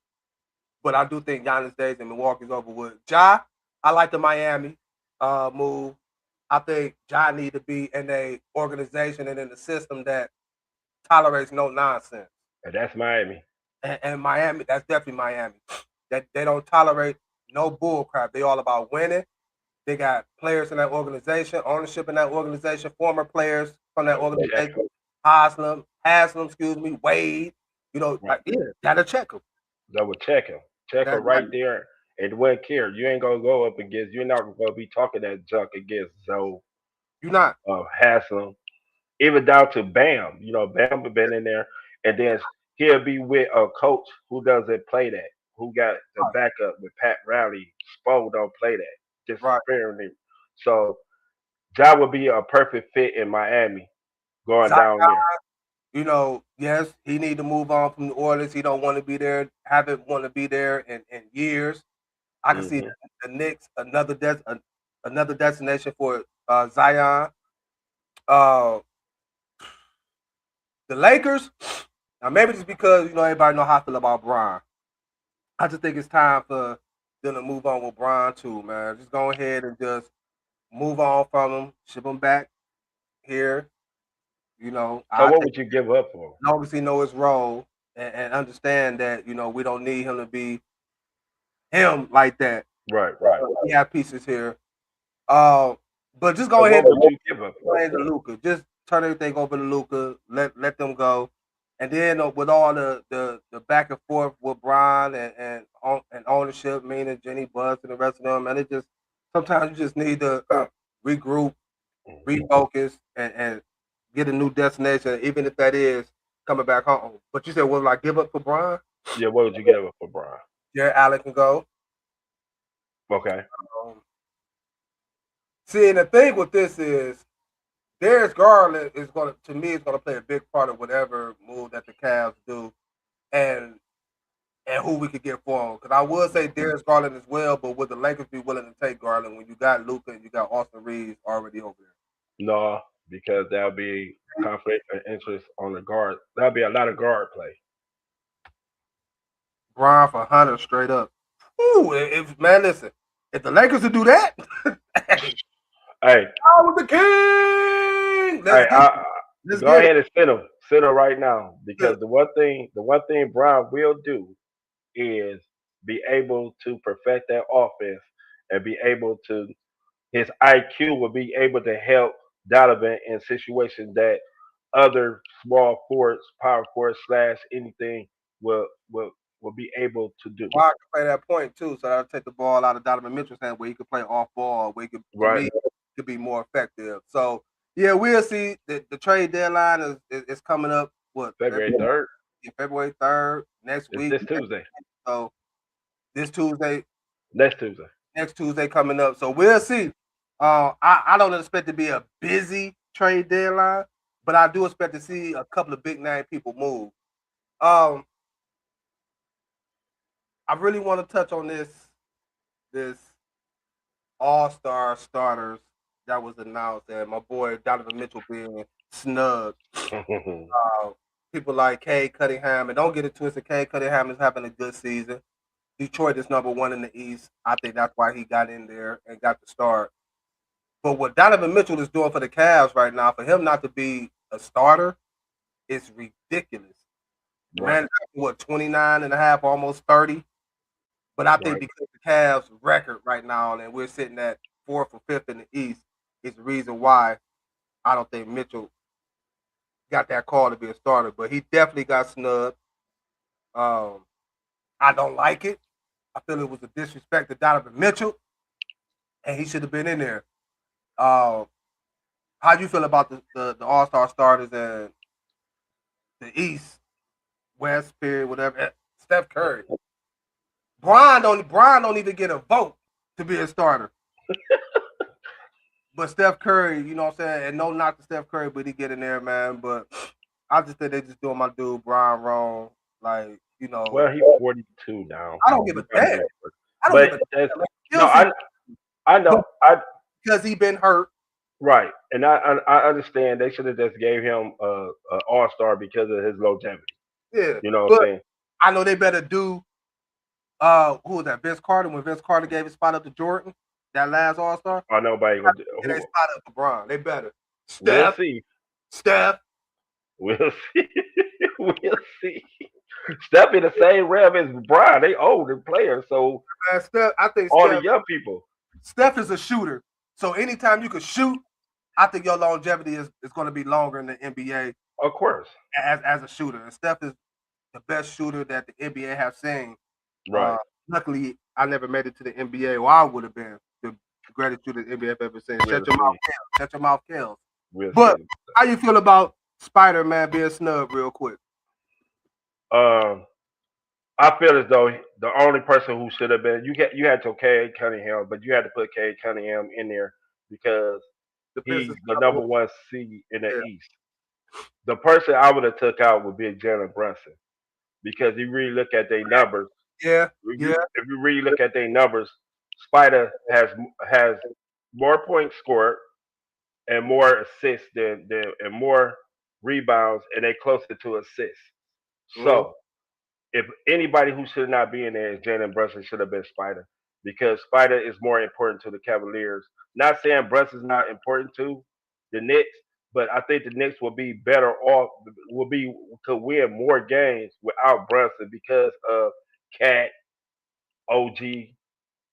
But I do think Giannis days in Milwaukee is over with. Ja, I like the Miami move. I think Ja need to be in a organization and in a system that tolerates no nonsense. And that's Miami. And Miami, that's definitely Miami. That they don't tolerate no bull crap. They all about winning. They got players in that organization, ownership in that organization, former players from that Check organization. Haslam, excuse me, Wade. You know, right. like yeah, gotta check them. That would check him. Check him right there. And wouldn't care. You ain't gonna go up against. You're not gonna be talking that junk against Zoe, You're not. Haslam, even down to Bam. You know, Bam been in there, and then he'll be with a coach who doesn't play that, who got the Right. backup with Pat Riley. Spo don't play that, just Right. sparingly. So Ja would be a perfect fit in Miami going Zion, down there. Yes, he need to move on from New Orleans. He don't want to be there. Haven't want to be there in years. I can see Hmm. the Knicks another destination for Zion. Uh, the Lakers. Now maybe just because everybody know how I feel about Bron. I just think it's time for them to move on with Bron too, man. Just go ahead and just move on from him, ship him back here. So I what take would you give up for? obviously know his role and understand that we don't need him to be him like that. Right, right. We have pieces here. Uh, but just go So ahead what would you give up for? and to Luca. Just turn everything over to Luca. Let them go. And then with all the back and forth with Brian and ownership, meaning Jenny Buss and the rest of them, and it just sometimes you just need to regroup, refocus, and get a new destination, even if that is coming back home. But you said, well, like give up for Brian? Yeah, what would you give up for Brian? Yeah, Alec can go. Okay. Um, See, and the thing with this is Darius Garland is going to me, is going to play a big part of whatever move that the Cavs do, and who we could get for him. Because I would say Darius Garland as well, but would the Lakers be willing to take Garland when you got Luka and you got Austin Reeves already over there? No, because that'll be conflict of interest on the guard. That'll be a lot of guard play. Brian for Hunter straight up. Ooh, if man, listen, if the Lakers would do that, hey, Hey, I was the king. Let's hey, get it. Let's go get it. ahead and send him right now because the one thing Brian will do is be able to perfect that offense and be able to his IQ will be able to help Donovan in situations that other small forwards, power forwards slash anything will be able to do. Brock can play that point too, so that'll take the ball out of Donovan Mitchell's hand where he could play off ball, where he could, to Right. me, could be more effective. So yeah, we'll see. The trade deadline is coming up. What February 3rd. February 3rd next It's week. this Tuesday. So this Tuesday, Next Tuesday. next Tuesday coming up. So we'll see. I don't expect to be a busy trade deadline, but I do expect to see a couple of big name people move. Um, I really want to touch on this all-star starters that was announced, and my boy Donovan Mitchell being snubbed. Uh, People like Cade Cunningham, and don't get it twisted, Cade Cunningham is having a good season. Detroit is number one in the East. I think that's why he got in there and got the start. But what Donovan Mitchell is doing for the Cavs right now, for him not to be a starter, is ridiculous. The Right. man is what 29 and a half, almost 30. But I think Right. because the Cavs record right now, and we're sitting at fourth or fifth in the East, is the reason why I don't think Mitchell got that call to be a starter. But he definitely got snubbed. Um, I don't like it. I feel it was a disrespect to Donovan Mitchell, and he should have been in there. Uh, how do you feel about the All Star starters and the East, West, period, whatever? Steph Curry, Brian don't even get a vote to be a starter. But Steph Curry, you know what I'm saying? And no knock to Steph Curry, but he get in there, man. But I just think they just doing my dude Brian wrong. Like, Well, he's 42 now. I don't give He a probably damn. gets hurt. I don't give But a that's damn. Like, no, kills him, I know. but because he been hurt. Right, and I understand they should have just gave him a All Star because of his longevity. Yeah. You know what I'm But saying? I know they better do who was that? Vince Carter, when Vince Carter gave his spot up to Jordan, that last All Star. I know nobody gonna do. Get a spot up to Brian. They better. We'll Steph, see. Steph. We'll see. We'll see. Steph in the same realm as Brian. They older players, so Man, Steph, I think all the young people. Steph is a shooter. So anytime you can shoot, I think your longevity is going to be longer in the NBA Of course. as a shooter. And Steph is the best shooter that the NBA have seen. Right. Luckily, I never made it to the NBA, or I would have been the greatest shooter the NBA have ever seen. We'll Shut your see. mouth, Kels. Shut your mouth, Kels. We'll But see. how you feel about Spider-Man being snubbed real quick? Um, I feel as though the only person who should have been you had to Cade Cunningham, but you had to put Cade Cunningham in there because The he's Pistons the number number one. one seed in the Yeah. East. the person I would have took out would be Jalen Brunson because you really look at their numbers. Yeah, If yeah. you really look at their numbers, Spider has more points scored and more assists than and more rebounds, and they closer to assists. Mhm. So if anybody who should not be in there is Jalen Brunson, should have been Spider because Spider is more important to the Cavaliers. Not saying Brunson's not important to the Knicks, but I think the Knicks will be better off, could win more games without Brunson because of Cat, OG,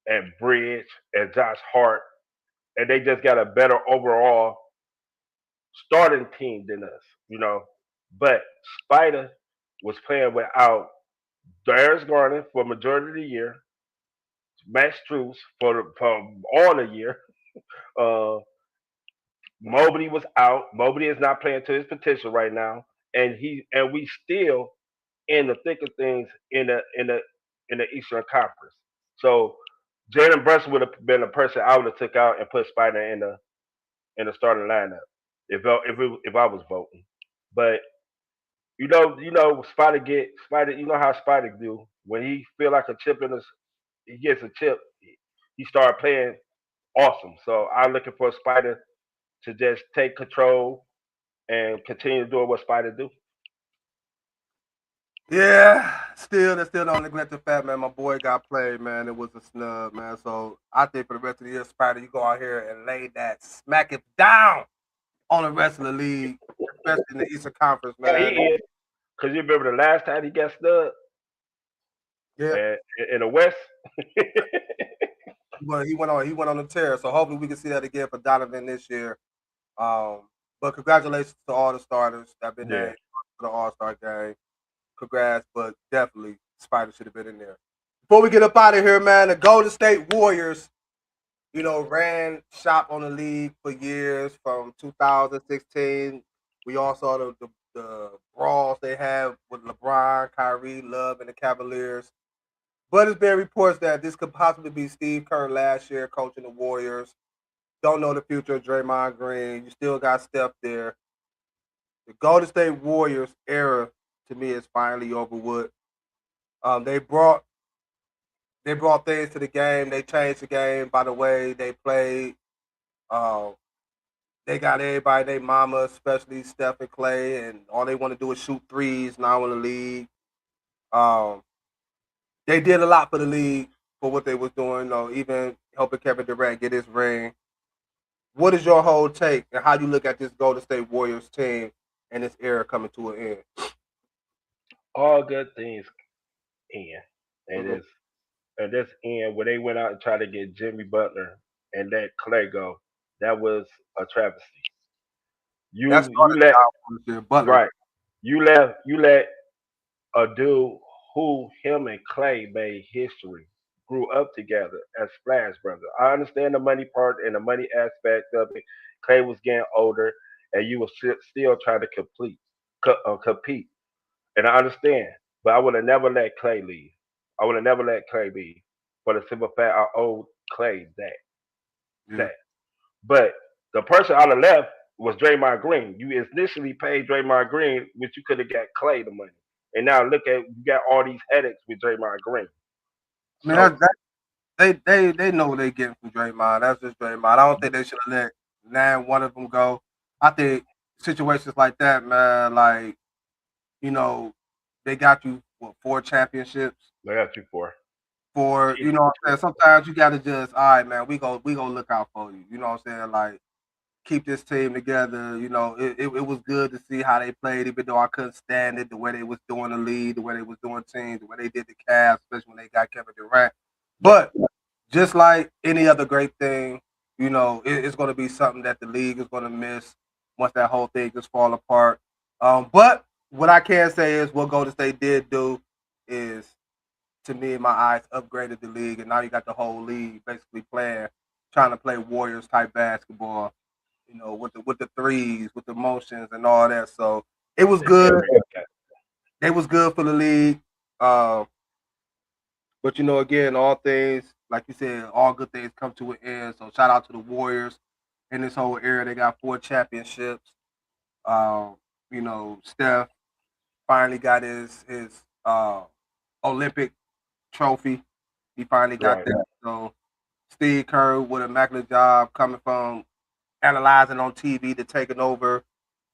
and Bridge and Josh Hart, and they just got a better overall starting team than us, you know. But Spider was playing without Darius Garland for majority of the year, Max Strus for all the year. Uh, Mobley was out. Mobley is not playing to his potential right now, and we still in the thick of things in the Eastern Conference. So Jalen Brunson would have been the person I would have took out and put Spider in the starting lineup if I was voting. But Spider. You know how Spider do when he feel like a chip in his, he gets a chip. He start playing awesome. So I'm looking for Spider to just take control and continue doing what Spider do. Yeah, they still don't neglect the fact, man. My boy got played, man. It was a snub, man. So I think for the rest of the year, Spider, you go out here and lay that, smack it down on the rest of the league, especially in the Eastern Conference, Yeah, he man. is. Cause you remember the last time he got snubbed Yeah, and in the West. but he went on the tear. So hopefully we can see that again for Donovan this year. But congratulations to all the starters that have been Yeah. named for the All Star game. Congrats, but definitely Spider should have been in there. Before we get up out of here, man, the Golden State Warriors, ran shop on the league for years from 2016. We all saw the brawls they have with LeBron, Kyrie, Love, and the Cavaliers. But it's been reports that this could possibly be Steve Kerr last year coaching the Warriors. Don't know the future of Draymond Green. You still got Steph there. The Golden State Warriors era to me is finally over with. Um, they brought they brought things to the game. They changed the game by the way they played. Um, they got everybody, their mama, especially Steph and Clay, and all they want to do is shoot threes now in the league. Um, they did a lot for the league for what they was doing, even helping Kevin Durant get his ring. What is your whole take and how you look at this Golden State Warriors team and this era coming to an end? All good things end. And Mm-hmm. it's and this end where they went out and tried to get Jimmy Butler and let Clay go. That was a travesty. That You started let out with the Butler. right. You let a dude who him and Clay made history, grew up together as Splash Brothers. I understand the money part and the money aspect of it. Clay was getting older, and you were still trying to compete. And I understand, but I would have never let Clay leave. I would have never let Clay leave for the simple fact I owed Clay that. Yeah. That. But the person I'd have left was Draymond Green. You initially paid Draymond Green, which you could have got Clay the money. And now look at you got all these headaches with Draymond Green. I mean, So they know what they getting from Draymond. That's just Draymond. I don't think they should have let one of them go. I think situations like that, man, like you know, they got you what 4 championships. I got you for. For what I'm saying. Sometimes you got to just, all right, man. We go look out for you. You know what I'm saying? Like keep this team together. It was good to see how they played, even though I couldn't stand it, the way they was doing the lead, the way they was doing teams, the way they did the Cavs, especially when they got Kevin Durant. Yep. But just like any other great thing, it's going to be something that the league is going to miss once that whole thing just fall apart. But what I can say is what Golden State did do is, to me, in my eyes, upgraded the league, and now you got the whole league basically trying to play Warriors type basketball. With the threes, with the motions and all that. So it was good. It was good for the league. Uh, but again, all things like you said, all good things come to an end. So shout out to the Warriors in this whole era. They got 4 championships. Um, You know, Steph finally got his Olympic trophy. He finally got that. So Steve Kerr with an immaculate job coming from analyzing on TV to taking over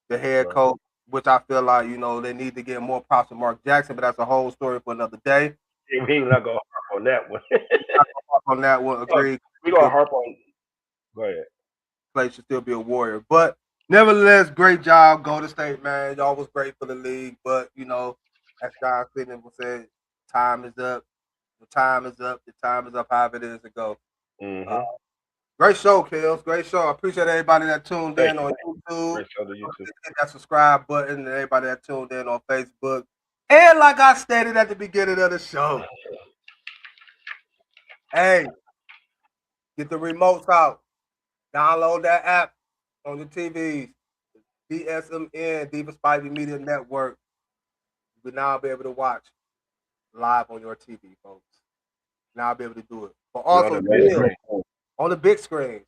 the head coach, which I feel like, you know, they need to get more props to Mark Jackson, but that's a whole story for another day. Yeah, we ain't not gonna harp on that one. On that one, agreed. We gonna harp on. Go ahead. Clay should still be a Warrior, but nevertheless, great job, Golden State, man. Y'all was great for the league, but you know, as John Cena said, time is up. The time is up. The time is up. However it is to go. Great show, Kills. Great show. I appreciate everybody that tuned in on YouTube. Great show to YouTube. Hit that subscribe button, and everybody that tuned in on Facebook. And like I stated at the beginning of the show, hey, get the remotes out. Download that app on your TVs. DSMN, Diva Spivey Media Network. You will now be able to watch live on your TV, folks. Now I'll be able to do it. But also on the big screen.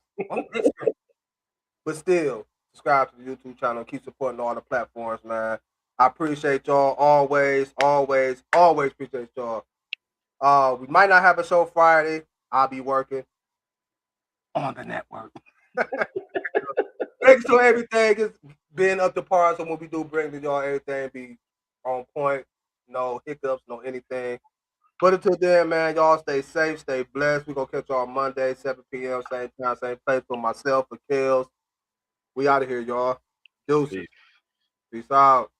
But still, subscribe to the YouTube channel. Keep supporting all the platforms, man. I appreciate y'all always appreciate y'all. We might not have a show Friday. I'll be working on the network. Making sure everything is being up to par, so when we do bring to y'all, everything be on point. No hiccups, no anything. But until then, man, y'all stay safe, stay blessed. We're going to catch y'all Monday, 7 p.m., same time, same place. For myself, for Kills. We out of here, y'all. Deuces. Peace out.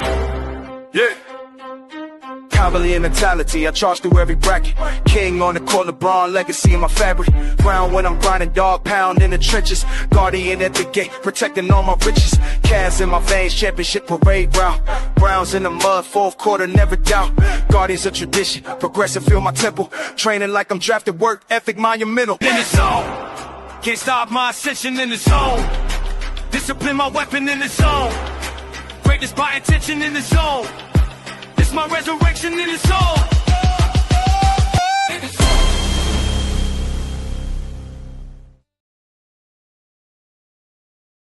Yeah. Cavalier mentality, I charge through every bracket. King on the court, LeBron legacy in my fabric. Round when I'm grinding, dog pound in the trenches. Guardian at the gate, protecting all my riches. Cavs in my veins, championship parade route. Browns in the mud, fourth quarter, never doubt. Guardians of tradition, progressive, feel my temple. Training like I'm drafted, work ethic monumental. In the zone, can't stop my ascension in the zone. Discipline my weapon in the zone. Greatness by intention in the zone. It's my resurrection in the soul.